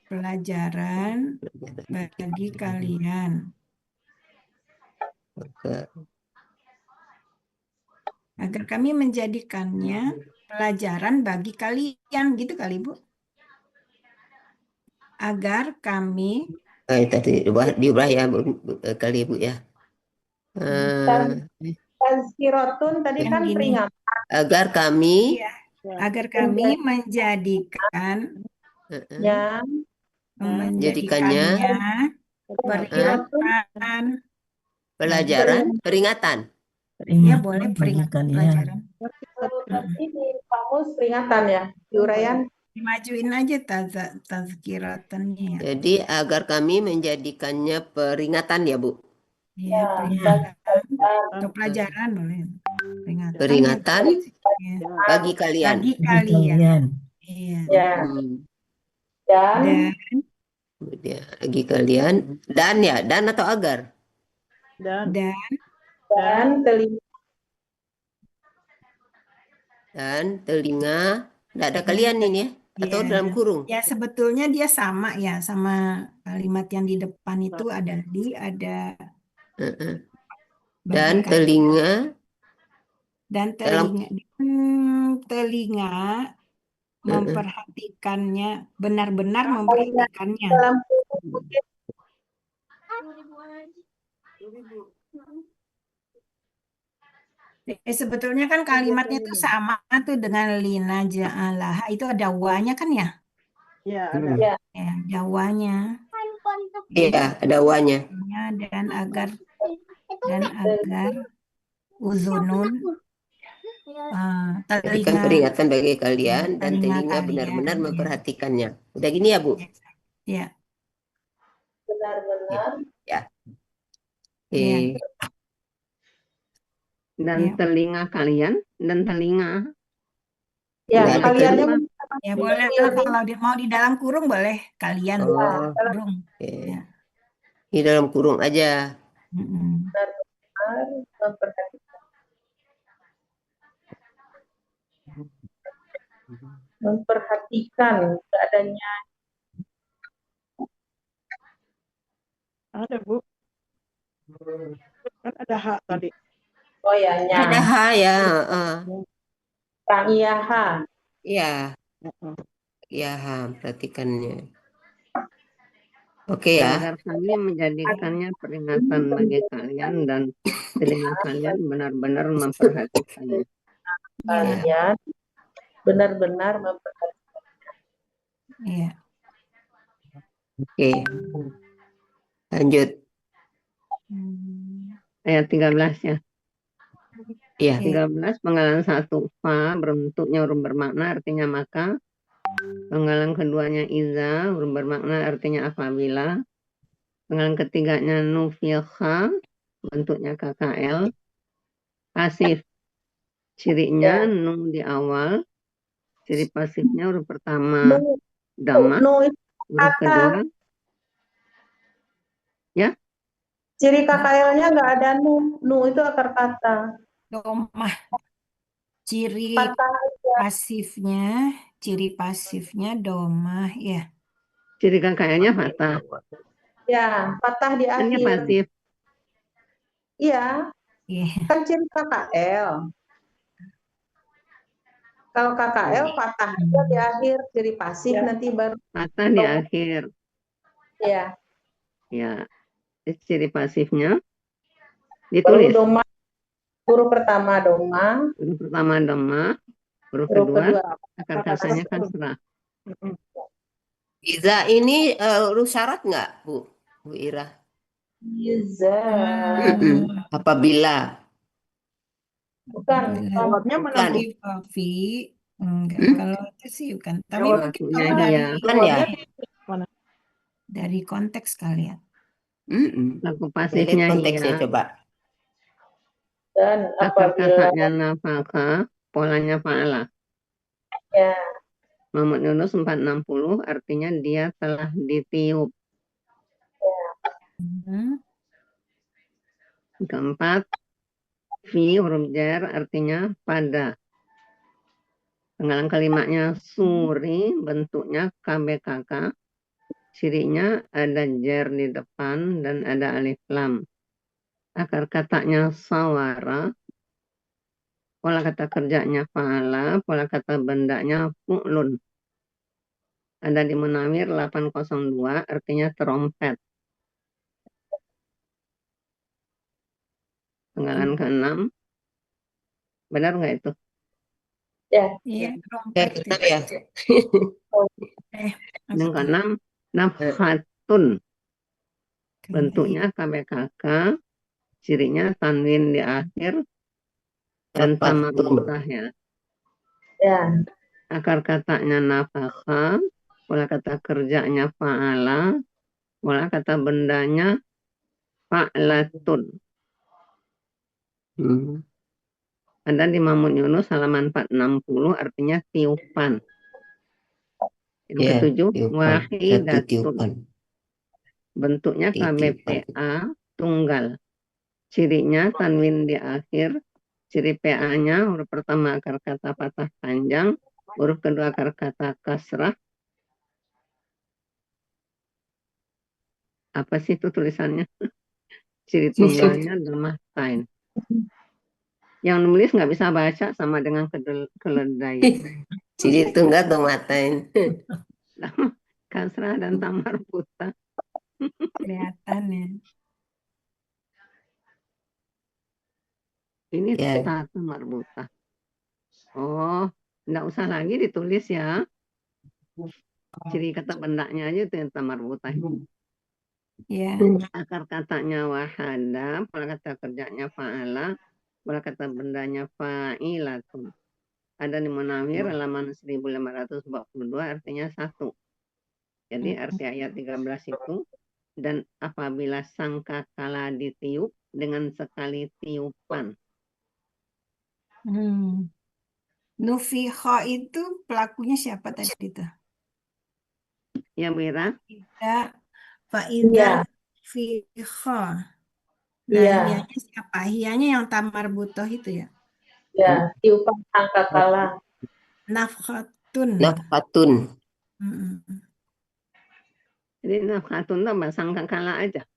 pelajaran bagi kalian. Agar kami menjadikannya pelajaran bagi kalian, gitu kali Bu. Agar kami tadi diubah ya kali Bu ya. tazkiratun tadi yang kan gini. peringatan. Agar kami Iya, agar kami menjadikan yang menjadikannya peringatan. pelajaran peringatan. Ya boleh bagi peringatan kalian. pelajaran. berarti di kamus peringatan ya, di uraian. Dimajuin aja tazkiratannya ya. Jadi agar kami menjadikannya peringatan ya Bu. Iya, peringatan atau pelajaran boleh. Peringatan Ya. bagi kalian. Bagi kalian. Iya. Ya, dan Kemudian bagi kalian dan atau agar Dan telinga tidak ada kalian ini ya atau Iya, dalam kurung. ya sebetulnya dia sama ya sama kalimat yang di depan itu ada Dan bagi telinga dan dalam telinga memperhatikannya, benar-benar memperhatikannya. dalam Sebetulnya kan kalimatnya itu sama tuh dengan lina ja'alah. Itu ada wanya kan ya? ya ada. ya, Ya, ada wanya. Iya, ada wanya. Dan agar uzunun Berikan peringatan bagi kalian dan telinga telinga kalian, benar-benar ya. memperhatikannya. Udah gini ya Bu? Ya. benar-benar Ya. Ya. Dan Ya. telinga kalian dan telinga. ya, Nggak ada kaliannya Ya boleh kalau mau di dalam kurung boleh kalian kurung. Oke. Ya. Di dalam kurung aja. benar-benar memperhatikan keadaannya. Ada Bu. Kan ada hak tadi. Oh ya, Ada H ya. Kang iya ha. Iya. Iya, perhatikannya. Oke ya. Agar kami menjadikannya peringatan bagi kalian dan telinga kalian benar-benar memperhatikannya. Kalian benar-benar memperhatikan. Iya. Oke. Lanjut. Ayat 13 ya. Iya. 13 penggalan 1 fa bentuknya huruf bermakna artinya maka. Penggalan keduanya iza huruf bermakna artinya apabila. Penggalan ketiganya nufikha bentuknya KKL. Pasif cirinya nun di awal. Ciri pasifnya huruf pertama dhamma, huruf kedua ya. Ciri KKL-nya nggak ada nu. Nu itu akar kata. Domah. Ciri Patah ciri pasifnya domah ya. Ciri KKL-nya patah. ya, patah di Kan dia akhir. pasif. Iya, Iya. kan ciri KKL. Kalau KKL patah aja di akhir, ciri pasif nanti baru Patah di akhir. ya. Ya. Ciri pasifnya Baru ditulis. doma, huruf pertama doma, Huruf pertama doma, huruf huruf kedua kedua akar katanya kasrah. Iza ini huruf syarat nggak, Bu Ira? iza. Apabila. Bukan. Jawabnya mana, Bu? Fi, enggak. Kalau itu sih bukan. Tapi Jawab- mungkin Waktunya kalau dia. Kan ya? Mana? dari konteks kali ya. Laku Lihat pasifnya konteksnya iya. coba. Dan Akar apabila katanya nafkah, polanya fa'ala. ya, Muhammad Yunus 460 artinya dia telah ditiup. Keempat, fi huruf jar artinya pada. Penggalan kalimatnya suri, bentuknya KBKK. Cirinya ada jar di depan dan ada alif lam. Akar katanya sawara. Pola kata kerjanya fa'ala, pola kata bendanya fu'lun. Ada di Munawir 802 artinya trompet. Penggalan ke-6. Benar nggak itu? Iya, Ya, trompet. kita ya. Yang ke-6, nafhatun. Bentuknya KBKK, cirinya tanwin di akhir, dan tamat mutah ya. ya, Akar katanya nafakha, pola kata kerjanya fa'ala, pola kata bendanya fa'latun. Ada di Mamun Yunus halaman 460 artinya tiupan. Yang ketujuh, wahidatun. Bentuknya KBPA tunggal. Cirinya tanwin di akhir. Ciri PA-nya huruf pertama akar kata patah panjang, huruf kedua akar kata kasrah. Apa sih itu tulisannya? Ciri tunggalnya domah tain. Yang nulis nggak bisa baca sama dengan keledai. Ciri tunggal tomatain. Kasrah dan tamar buta. Kelihatan ya. Ini Ya. satu marbuta. Oh, nggak usah lagi ditulis ya. Ciri kata bendanya aja itu yang marbuta. Ya. Akar katanya wahada, pola kata kerjanya fa'ala, pola kata bendanya fa'ilatun. Ada di Munawir halaman 1542 artinya satu. Jadi arti ayat 13 itu, dan apabila sangkakala ditiup dengan sekali tiupan. Nufiha itu pelakunya siapa tadi itu? Ya, Bu Ira? Fa'ida fiha. Nah, Iya. hiyanya siapa? Hiyanya yang tamar butoh itu ya? ya, tiupan sangkakala. Nafkhatun. Nafkatun. Jadi nafkhatun tambah sangkakala aja.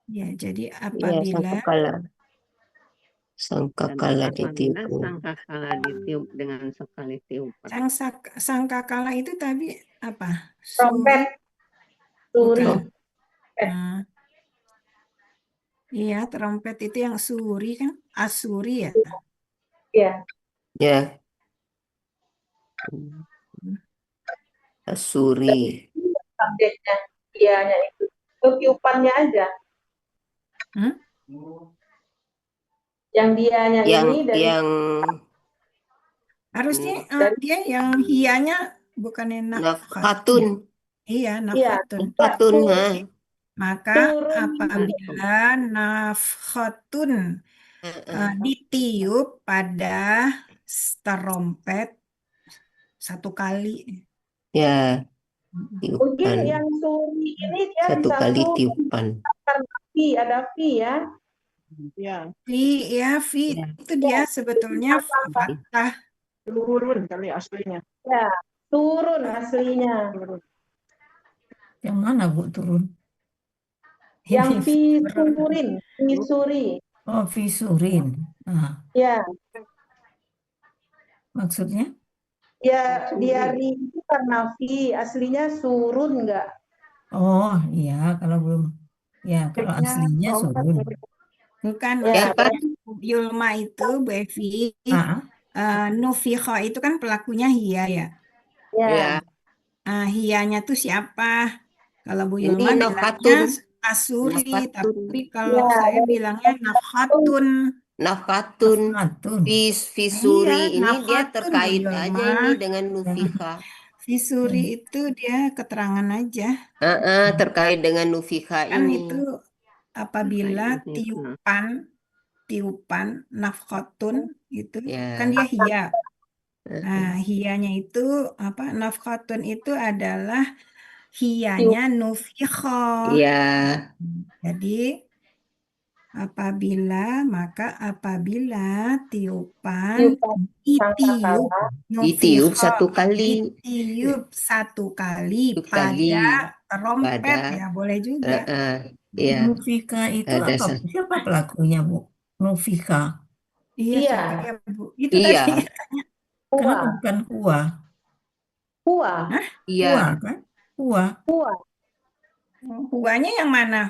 Ya, jadi Ya, apabila sangkakala. Dan Sangkakala apabila ditiup. sangkakala ditiup dengan sekali tiupan. sangkakala itu tadi apa? Trompet. Suri. Bukan. Nah, iya, trompet itu yang suri kan? Asuri ya? Ya. Ya. Asuri. Subjeknya. Iyanya itu. Itu tiupannya aja. Yang dianya ini dari Yang harusnya dia yang hiyanya bukannya nafkatun. Iya, nafkhatun. Nafkatun. Maka turun. apabila nafkhatun ditiup pada trompet satu kali. Ya, Mungkin tiupan. yang suri ini dia Satu bisa kali suri tiupan. karena fi, ada fi ya. Ya, Fi Ya. itu dia sebetulnya fathah. turun kali aslinya. Ya, turun aslinya. Turun. Yang mana Bu turun? Yang Ini fisurin, fisuri. oh visurin. Nah, Ya, maksudnya? ya dia ri itu karena fi, aslinya surun enggak? Oh iya, kalau belum ya kalau Ceknya aslinya lompat surun. dari Bukan Ya, Ya kan? Yulma itu Bu Evi. Ah, Nufikho itu kan pelakunya Hia ya. ya. Ya. Hianya tuh siapa? Kalau Bu Ini Yulma bilangnya nafkatun. Asuri, Nafkatun. tapi kalau Ya, saya bilangnya Nafhatun. Nafkatun. Nafkatun. Iya, Fisuri ini dia Nafhatun Bu terkait aja Yulma. ini dengan Nufika. Fisuri itu dia keterangan aja. Terkait dengan Nufika Kan ini. itu apabila tiupan nafkhatun itu kan Ya. dia hia. Nah, hianya itu apa? Nafkhatun itu adalah hianya nufikho. Ya. Jadi apabila tiupan tiupan ditiup sangkakala. Ditiup nufikho, satu kali. ditiup satu kali Satu kali pada trompet pada ya boleh juga. ya Nufika itu ada apa? Siapa pelakunya Bu? Nufika. Iya, Iya. siapa dia Bu? Itu Iya. tadi Kenapa Hua, bukan kuah? hua, Iya. Kuah kan? Kuah. hua. huanya yang mana?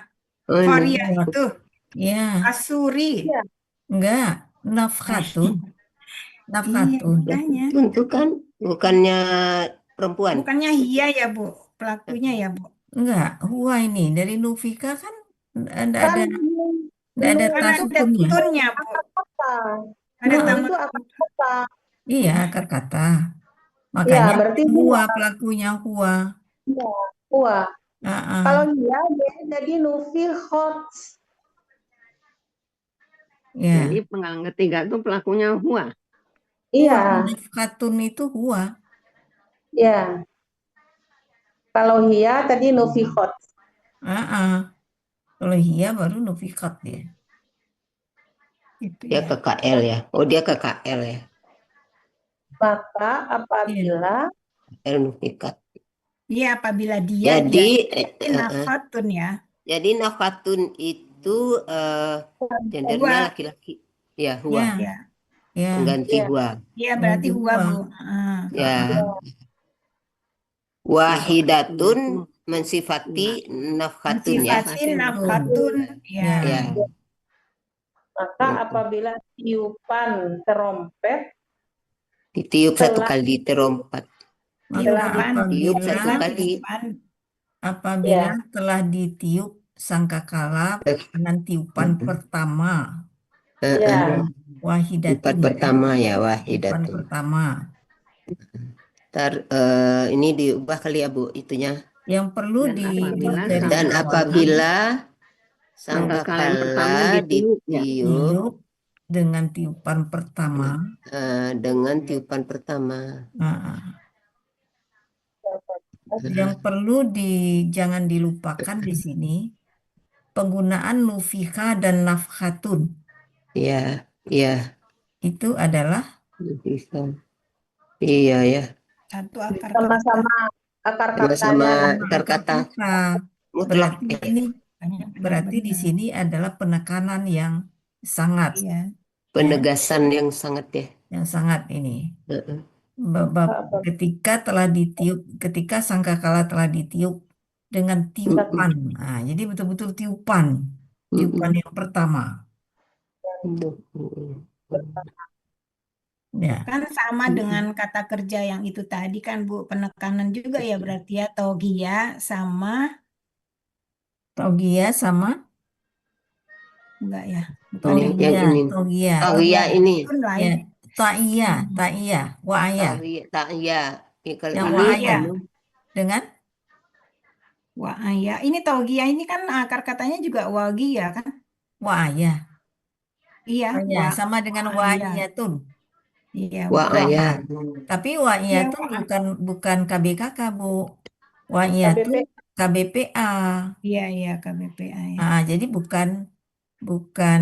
Anu. Korea Kuah. itu Ya, Asuri. Iya. enggak. Nafkhatun. Nafkhatun. Makanya. Itu kan bukannya perempuan. Bukannya Hia ya Bu, pelakunya ya Bu. Enggak, huwa ini dari Nufika kan enggak Kan ada enggak ada Kan ada tasukunnya. tunnya Bu. kata. Ada Hua tambah itu akar kata. Iya, akar kata. Ya, Makanya berarti huwa pelakunya huwa. iya, hua. Ah, Kalau iya dia jadi nufikhot. ya. Jadi penggalan ketiga itu pelakunya Hua. Iya, Nafkhatun itu huwa. iya. Kalau hia tadi nufikhot. Kalau hiya baru nufikat dia. Gitu Dia ya. ke KL ya. Oh, dia ke KL ya. Maka apabila L Nufikat. Iya, apabila dia Jadi nafkhatun ya. jadi nafkatun itu gendernya Huwa. laki-laki. Ya, huwa. Ya. Ya, Pengganti Iya. huwa. Iya, berarti Ganti huwa huwa. Bu. Ya. Wahidatun mensifati nafkatun ya. Mensifatin nafkhatun. Ya. Ya. Maka apabila tiupan trompet Ditiup satu kali terompat. Maka Tiup satu apabila kali. apabila telah ditiup sangkakala dengan tiupan pertama. ya Wahidatun. Tiupan pertama ya, Tiupan wahidatun. pertama. Ini diubah kali ya Bu itunya. Yang perlu Dan apabila sangkakala yang pertama sangkakala ditiup, ya. ditiup dengan tiupan pertama. Dengan tiupan pertama. Yang perlu jangan dilupakan di sini penggunaan nufika dan nafkhatun. Iya, iya. Itu adalah Nufika. Iya ya. Satu akar sama-sama akar Sama-sama katanya. akar kata. Mutlak. Berarti di sini adalah penekanan yang sangat. Iya. Penegasan yang sangat ya. Yang sangat ini. Ketika sangkakala telah ditiup dengan tiupan. Nah, jadi betul-betul tiupan yang pertama. Ya. Kan sama dengan kata kerja yang itu tadi kan Bu, penekanan juga ya berarti ya togia sama enggak ya? Togia ini. Ya, ta'iyah, wa'ayah. Ta'iyah. Yang wa'ayah dengan wa'ayah. Ini togia ini kan akar katanya juga wagia kan? Wa'ayah. Iya, sama dengan wa'iyatun. Iya, wa'ayah. Tapi wa'iyatun bukan KBKK, Bu. Wa'iyatun KBPA. Iya, KBPA ya. Nah, jadi bukan bukan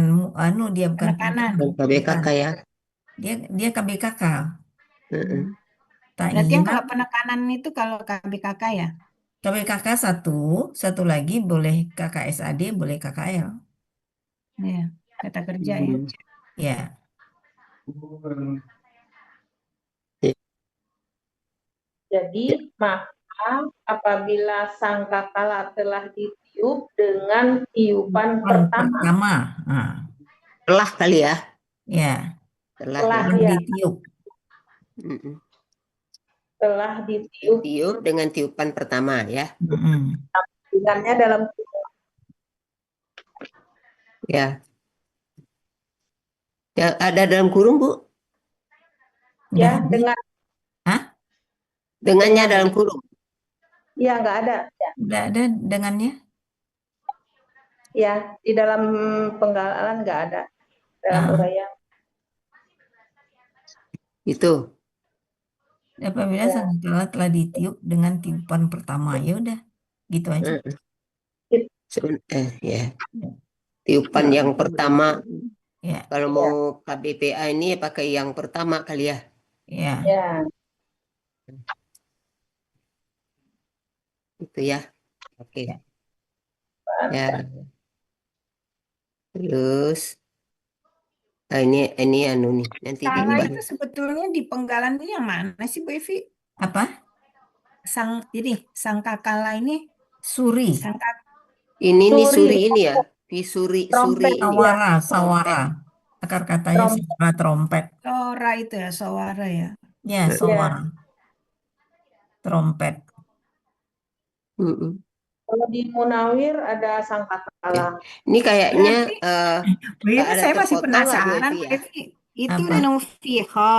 dia bukan Penekanan. penekanan, KBKK bukan. ya. Dia KBKK. Heeh. Berarti yang kalau Ta'yinan penekanan itu kalau KBKK ya? KBKK satu lagi boleh KKSAD, boleh KKL. Iya, kata kerja ya. Ya, Jadi maka apabila sangkakala telah ditiup dengan tiupan pertama, pertama. Nah, Telah kali ya. ya, Telah telah ya. ya, ditiup. Mm-mm. telah ditiup Tiup dengan tiupan pertama ya. Mm-mm. dengannya dalam Ya. Ya, ada dalam kurung, Bu? Nggak ya ada. dengan Hah? Dengannya Dengan. dalam kurung. ya nggak ada ya. Nggak ada dengannya? Ya di dalam penggalan nggak ada dalam Ah. uraian. Itu. Apabila Ya. sangkakala telah ditiup dengan tiupan pertama, ya udah, gitu aja. Ya. Tiupan yang pertama. Ya, Kalau mau KBPA ini pakai yang pertama kali ya. ya. Ya. Itu ya. Oke. Ya. Ya. Terus ini anu nih nanti Kala dibahas. itu sebetulnya di penggalan ini yang mana sih Bu Evi? Apa? Sangkakala ini Suri. Ini nih Suri. suri ini ya. Suri Trompet. ini. Sawara. Akar katanya Trompet. sawara, trompet. sora itu ya, sawara ya. Ya, sawara. Trompet. Mm-mm. Kalau di Munawir ada sangkakala. Ini kayaknya Bu Evi, ada saya masih terfoto nggak, Bu penasaran Evi Bu ya? Evi. Itu Apa? Nufiho.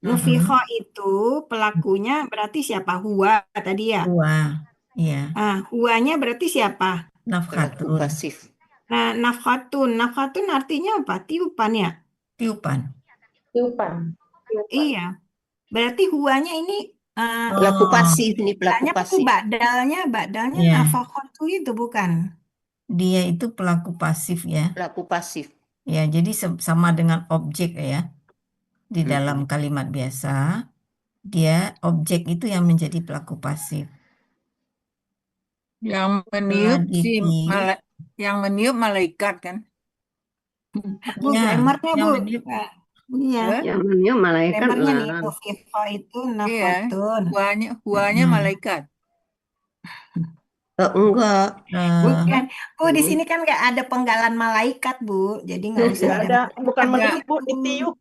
Nufiho itu pelakunya berarti siapa? Hua tadi ya. Dua. Iya. Huanya berarti siapa? Pelaku Nafhatun. pasif. Nah, nafkhatun. Nafkhatun artinya apa? Tiupan ya? Tiupan. Tiupan. Iya. Berarti huanya ini Pelaku pasif nih, pelaku Badalnya pasif. badalnya Iya. nafakhatu itu bukan? Dia itu pelaku pasif ya. Pelaku pasif. Ya, jadi sama dengan objek ya. Di dalam kalimat biasa, dia objek itu yang menjadi pelaku pasif. Yang meniup si ditiup. yang meniup malaikat kan? Bu, Ya, gramernya yang Bu. meniup. Iya. Yang meniup malaikat Gramernya lah. nih, nufiho itu Iya, nafkhatun. huanya malaikat. Enggak. Bukan. Bu, di sini kan nggak ada penggalan malaikat, Bu. Jadi nggak usah Nggak ada ada, bukan Enggak. meniup, Bu, ditiup.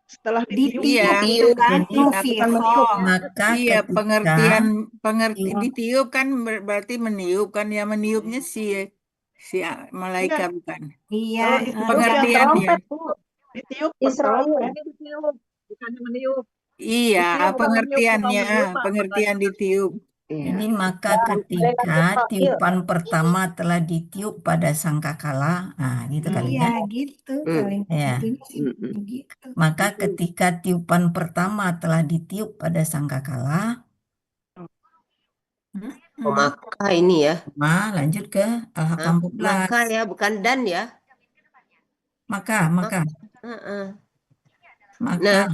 Setelah ditiup ditiup. itu kan Jadi, bukan nufiho. meniup. maka Iya, ketika pengertian tiup. ditiup kan berarti meniup kan, ya meniupnya si malaikat bukan. Iya, Kalau ditiup yang Pengertiannya. trompet, Bu. Ditiup Israel. trompet, ditiup. Bukannya meniup. Iya, Ditiup bukan pengertiannya, meniup, Pak. pengertian ditiup. Jadi Iya. maka ketika tiupan pertama telah ditiup pada sangkakala, nah gitu kali iya ya. gitu Hmm. kalimat Ya. itunya sih begitu. Maka ketika tiupan pertama telah ditiup pada sangkakala, Maka ini ya. lanjut ke Al-Haqqah 14. Maka ya, bukan dan ya. Maka. Heeh. Maka,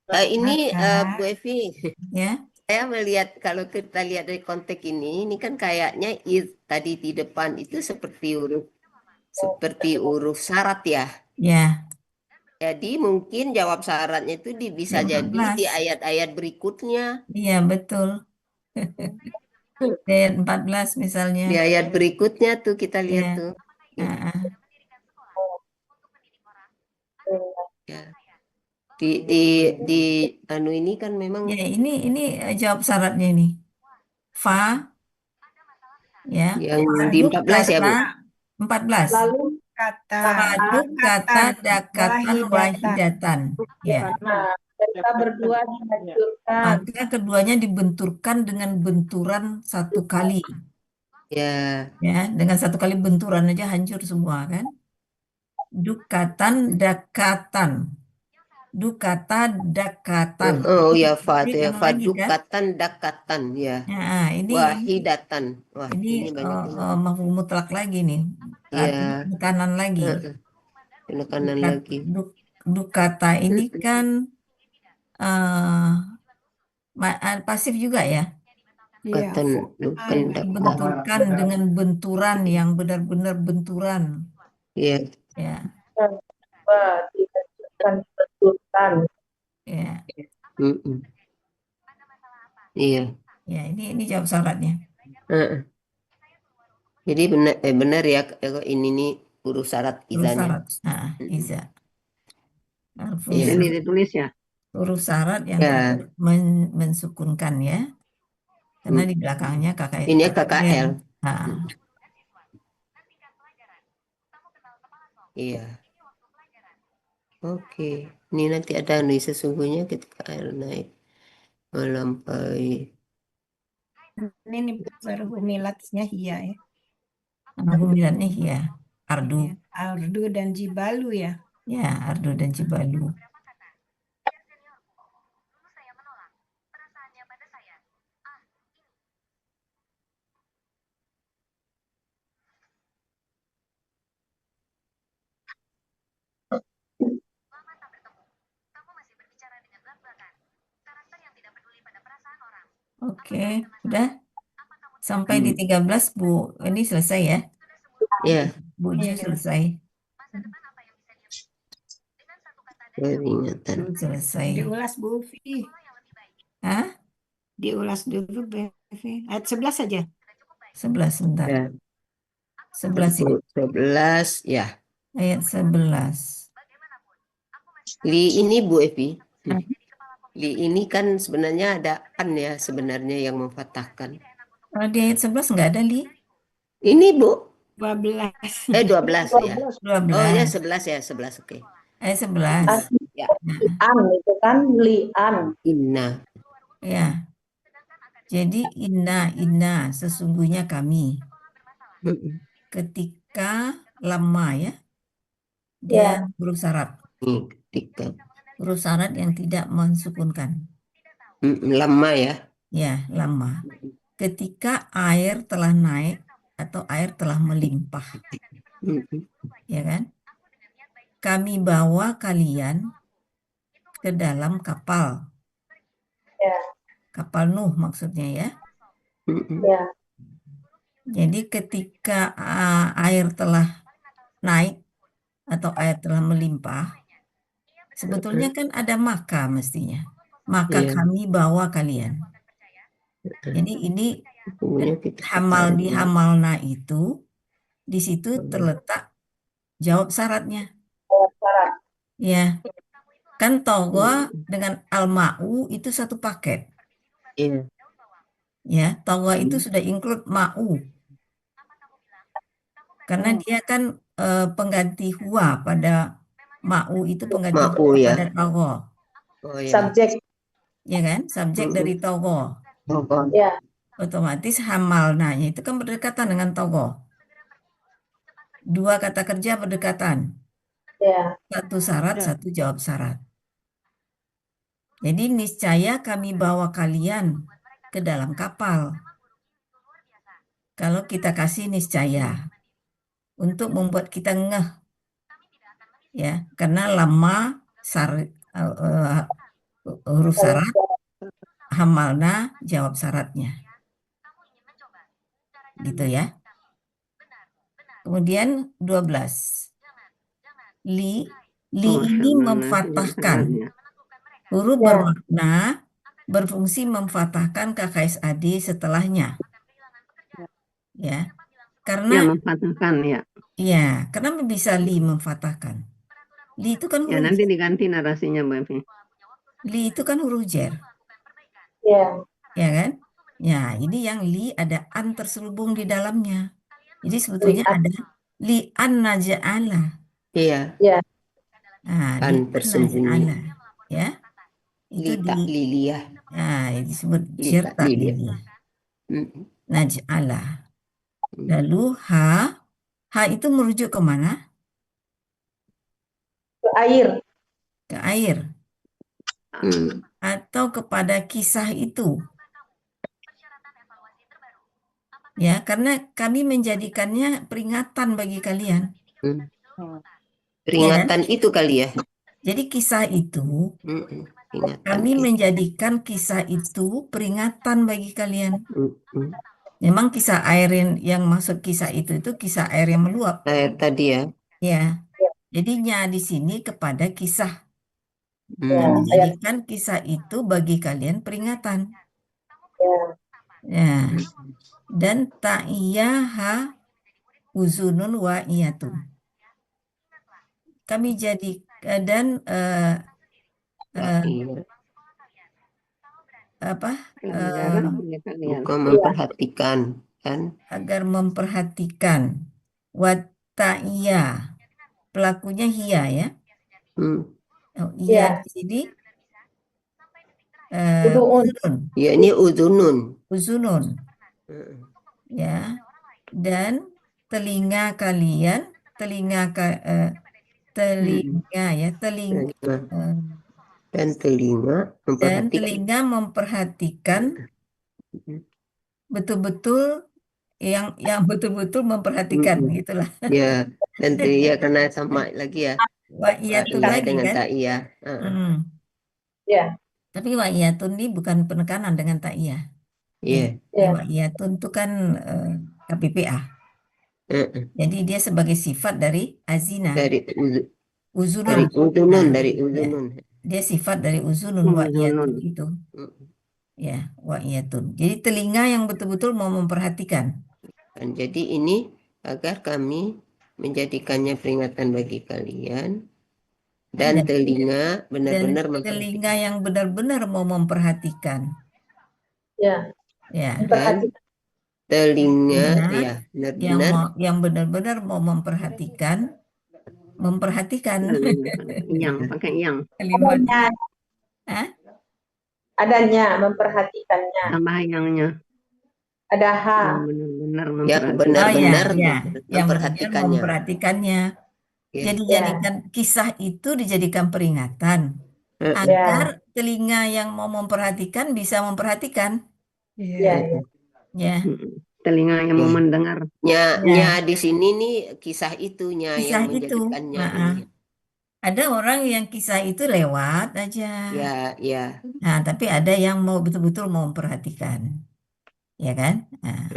Nah, ini Maka. Bu Evi, ya. saya melihat kalau kita lihat dari konteks ini kan kayaknya tadi di depan itu seperti huruf syarat ya. Ya. Jadi mungkin jawab syaratnya itu bisa Ya, jadi 14. di ayat-ayat berikutnya. Iya, betul. Di ayat 14 misalnya. Di ayat berikutnya tuh kita lihat Iya. tuh. Ya. Di anu ini kan memang Ya, ini jawab syaratnya ini. Fa, ya. yang di 14 ya, Bu. 14. Lalu Faduk kata dakatan wahidatan. Ya. nah, mereka berdua dihancurkan. Maka keduanya dibenturkan dengan benturan satu kali. Ya. Ya, dengan satu kali benturan aja hancur semua kan. Dukatan dakatan. Dukata dakatan. Oh ya, Ini ulang lagi, kan? fadukatan dakatan ya. Nah, ini Wahidatan. Wah, ini ini banyak. mafhum mutlak lagi nih. Iya, artinya penekanan lagi. heeh, penekanan Duka- lagi. Dukata ini kan pasif juga ya. Iya, Kata vokatif. Dibenturkan dengan benturan yang benar-benar benturan. Iya, Ya, dihancurkan, dibetulkan. ya, mm-mm. Iya, ya. Ini jawab syaratnya. heeh. Jadi benar ya ini nih huruf syarat Huruf izanya. syarat. Nah, Mm-mm. iza. Harfu Iya, Ini ditulis ya. huruf syarat yang ya, tidak mensukunkan ya. Karena di belakangnya ini KKL. KKL. Nah, Iya, oke. Ini nanti ada nih sesungguhnya ketika air naik melampaui. Ini nih baru humilatnya hia ya. humilatnya ya. Ardu. Ya, Ardu dan Jibalu ya. Ya, Ardu dan Cibalu. Oke, udah sampai di 13 Bu. Ini selesai ya. Ya, Bu Ju Iya. selesai. peringatan. Selesai. Diulas Bu Ufi. Hah? Diulas dulu Bu Ufi. Ayat 11 saja. 11 sebentar. Ya, 11 ya. 11 ya. Ayat 11. Li ini Bu Evi. Li ini kan sebenarnya ada an ya sebenarnya yang memfathahkan. Kalau di ayat 11 nggak ada li. Ini Bu. 12. 12 ya. 12. Oh ya 11 ya 11 oke. Ayat 11. Ya. Lian itu kan lian. Inna. Ya. Jadi inna sesungguhnya kami. Mm-mm. Ketika lama ya. Dia huruf syarat. Ini ketika Huruf syarat yang tidak mensukunkan. lama ya. Ya, lama. Ketika air telah naik atau air telah melimpah. Mm-mm. Ya kan? Kami bawa kalian ke dalam kapal. Ya. Kapal Nuh maksudnya ya. Mm-mm. Ya. Jadi ketika air telah naik atau air telah melimpah, sebetulnya kan ada maka mestinya. Maka Iya. kami bawa kalian. Jadi ini Sesungguhnya kita hamal di ketahui. hamalna itu di situ terletak jawab syaratnya. Jawab syarat. Ya. Kan togo dengan al-ma'u itu satu paket. Iya. Ya, togo itu sudah include ma'u. Karena dia kan pengganti huwa pada ma'u itu pengganti Ma'u, huwa ya. pada togo. Oh ya. Subjek. Ya kan? Subjek dari togo. Oh, Ya. Otomatis hamalnanya itu kan berdekatan dengan togo. Dua kata kerja berdekatan. Ya. Satu syarat, satu jawab syarat. Jadi niscaya kami bawa kalian ke dalam kapal. Kalau kita kasih niscaya untuk membuat kita ngeh, ya, karena lama huruf syarat, hamalna jawab syaratnya, gitu ya. Kemudian 12. Li ini memfathahkan. Huruf bermakna berfungsi memfathahkan KKSAD setelahnya. Ya. Karena memfathahkan ya. Iya, karena bisa li memfathahkan. Li itu kan Ya huruf nanti diganti narasinya Mbak Evi. li itu kan huruf jar. Ya. Ya kan? Ya, ini yang li ada an terselubung di dalamnya. Jadi sebetulnya ada li an naja'ala. Iya. Ya. Nah, An li tersembunyi. naja'ala. Ya. Itu Li takliliyah. Nah, disebut Li jar takliliyah. takliliyah. Naj'ala. Lalu ha itu merujuk ke mana? Ke air. Ke air. Atau kepada kisah itu. Ya, karena kami menjadikannya peringatan bagi kalian. Hmm. Hmm. Peringatan itu kali ya. Jadi kisah itu, Peringatan kami itu. menjadikan kisah itu peringatan bagi kalian. Mm-mm. Memang kisah air yang masuk kisah itu kisah air yang meluap. Air tadi ya. Ya, jadinya di sini kepada kisah. Hmm. Dan menjadikan kisah itu bagi kalian peringatan. Ya. Dan ta'iyaha uzunun wa iyatun. Kami jadi dan Iya. apa Pelajaran bagi kalian. Bukan memperhatikan kan. agar memperhatikan wataiya, pelakunya hia ya. Hmm. Oh, iya di sini uzunun, Ya ini uzunun. Hmm. ya. Dan telinga kalian, telinga ya, telinga Dan telinga dan memperhatikan. telinga memperhatikan betul-betul yang betul-betul memperhatikan gitulah. Ya, dan ya karena sama lagi ya. Wa'iyatun Iya lagi dengan kan. ta'iyah. Tapi wa'iyatun ini bukan penekanan dengan ta'iyah. Iya. Wa'iyatun itu kan KPPA. Jadi dia sebagai sifat dari azina. Dari Uzunun. uzunun. Ya. Dia sifat dari uzunun wa'iyatun itu. Ya, wa'iyatun. Jadi telinga yang betul-betul mau memperhatikan. Dan jadi ini agar kami menjadikannya peringatan bagi kalian dan telinga benar-benar telinga yang benar-benar mau memperhatikan. Ya. Dan telinga ya benar-benar yang benar-benar mau memperhatikan. Yang pakai yang. Adanya. Adanya, memperhatikannya. Tambah yangnya. Ada H. Yang benar-benar memperhatikannya. Jadi jadikan kisah itu dijadikan peringatan agar telinga yang mau memperhatikan bisa memperhatikan. Ya. Telinga yang mau mendengar. Nya di sini nih kisah itunya Kisah yang menjadikannya ini. Ada orang yang kisah itu lewat aja. Ya. Nah, tapi ada yang mau betul-betul mau memperhatikan. Ya kan? Nah,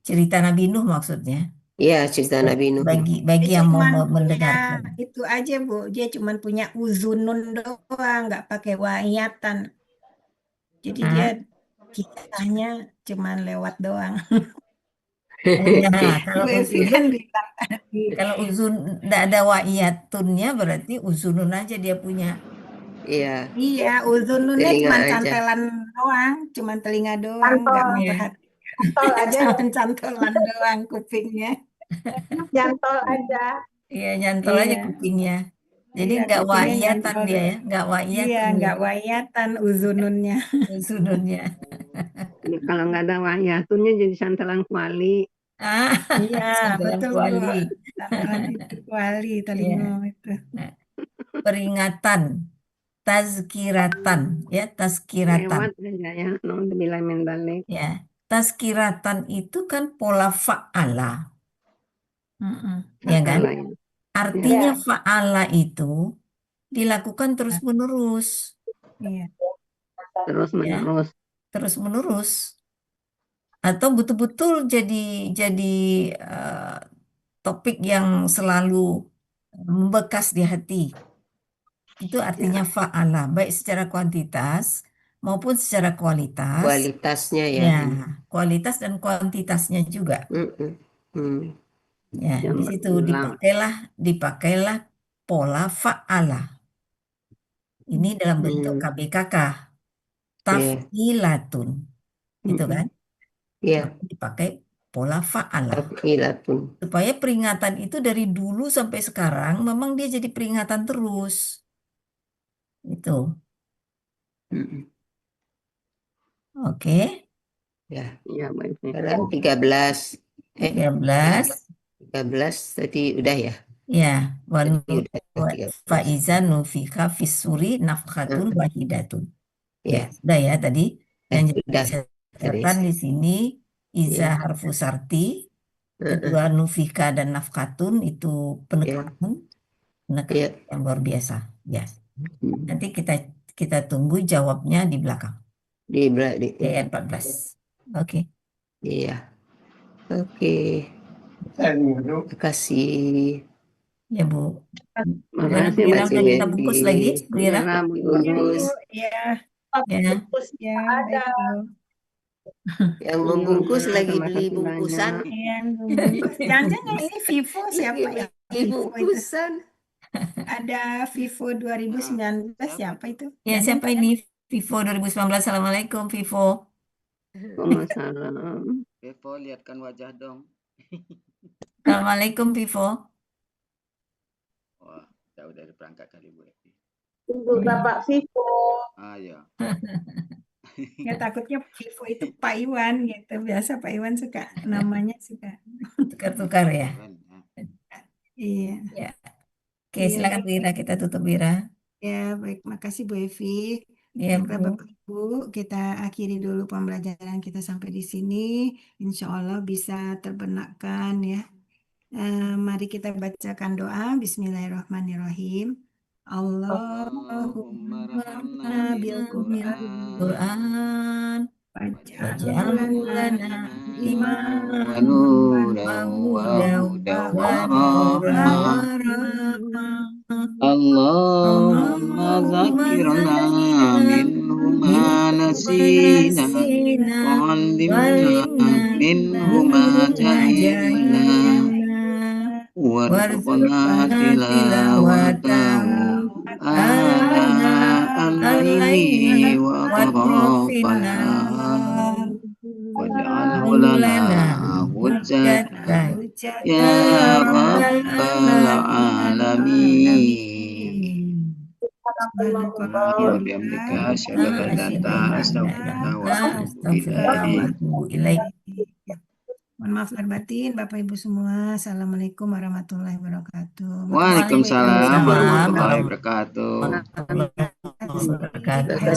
cerita Nabi Nuh maksudnya. Iya, cerita Nabi Nuh. Bagi yang mau mendengarkan. Itu aja, Bu. Dia cuma punya uzunun doang, nggak pakai wa'iyatan. Jadi dia kisahnya cuma lewat doang. Kalau uzun tidak ada wa'iyatunnya berarti uzunun aja dia punya. Iya, uzununnya cuma aja. cantelan doang, cuma telinga doang, nggak memperhatikan. Nyantol aja. Cuma cantelan doang kupingnya. Nyantol aja. Iya, nyantol aja kupingnya. Jadi nggak wa'iyatan dia ya, nggak wa'iyatan. Iya, nggak wa'iyatan uzununnya. Jadi kalau nggak ada wa'yatunnya jadi santalan kuali. Iya, betul Bu. Kuali telinga itu. Peringatan, tazkiratan, ya tazkiratan. Lewat aja ya, naudzubillah min dzalik. Ya, tazkiratan itu kan pola fa'ala. Ya kan? Artinya fa'ala itu dilakukan terus-menerus. Iya. Terus-menerus. Terus-menerus. Atau betul-betul jadi topik yang selalu membekas di hati. Itu artinya fa'ala, baik secara kuantitas maupun secara kualitas. Kualitasnya ya. Ya, kualitas dan kuantitasnya juga. Ya, di situ dipakailah pola fa'ala. Ini dalam bentuk KBKK. Taf'ilatun. Gitu kan? Iya. Dipakai pola fa'ala. Taf'ilatun. Supaya peringatan itu dari dulu sampai sekarang memang dia jadi peringatan terus. Itu. Oke. Ya. Iya, baik. Sekarang 13. 13 tadi udah ya? Ya, fa'iza nufika fis-suri nafkhatun wahidatun. Ya, sudah ya tadi. Yang jadi catatan di sini Iza Iya. harfu sarti, Heeh. kedua nufika dan nafkatun itu penekanan Iya. yang luar biasa. Ya, Hmm. nanti kita tunggu jawabnya di belakang Di ayat 14. Oke. Iya. Oke. Terima kasih. Ya Bu. Gimana Bu Makasih Ira, Mbak udah kita bungkus lagi Cindy. Bu Ira? Iya, Bu Ya, bungkus. Bu. Ya, Ya. Terus ya, ada. baik, Bu. Yang Iya, membungkus Mak, lagi terima beli kasih bungkusan. banyak. Yang membungkus. Jangan-jangan ini Vivo siapa Lagi ya? beli Vivo itu. bungkusan. Ada Vivo 2019 siapa itu? Ya, Jangan siapa ini? Vivo 2019. Assalamualaikum Vivo. Waalaikumsalam. Vivo, lihatkan wajah dong. Assalamualaikum Vivo. Wah, jauh dari perangkat kali Bu Evi. Tunggu Bapak Vivo. Ah ya. ya takutnya Vivo itu Pak Iwan gitu. Biasa Pak Iwan suka namanya suka. Tukar-tukar ya. Iya. Ya. Oke, Iya, silakan Bu Ira, kita tutup Bu Ira. Ya, baik. Makasih Bu Evi. Ya, Baiklah Bu. Bapak Ibu, kita akhiri dulu pembelajaran kita sampai di sini. Insya Allah bisa terbenakkan ya. Mari kita bacakan doa. Bismillahirrahmanirrahim. Allahumma rahmna bil Qur'an Quran waj'alna iman wa nuran wa hudan wa rahmah. Allahumma zakirna minhu ma nasina wa 'allimna minhu ma jahilna warzuqna tilawatahu ana al-laili wa atrafan nahar waj'alhu lana hujjatan ya rabbal alamin. Subhanallah bihamdika asyhadu an la ilaha illa anta astaghfiruka wa atubu ilaik. Mohon maaf lahir batin, Bapak Ibu semua. Assalamualaikum warahmatullahi wabarakatuh. Waalaikumsalam warahmatullahi wabarakatuh. warahmatullahi wabarakatuh.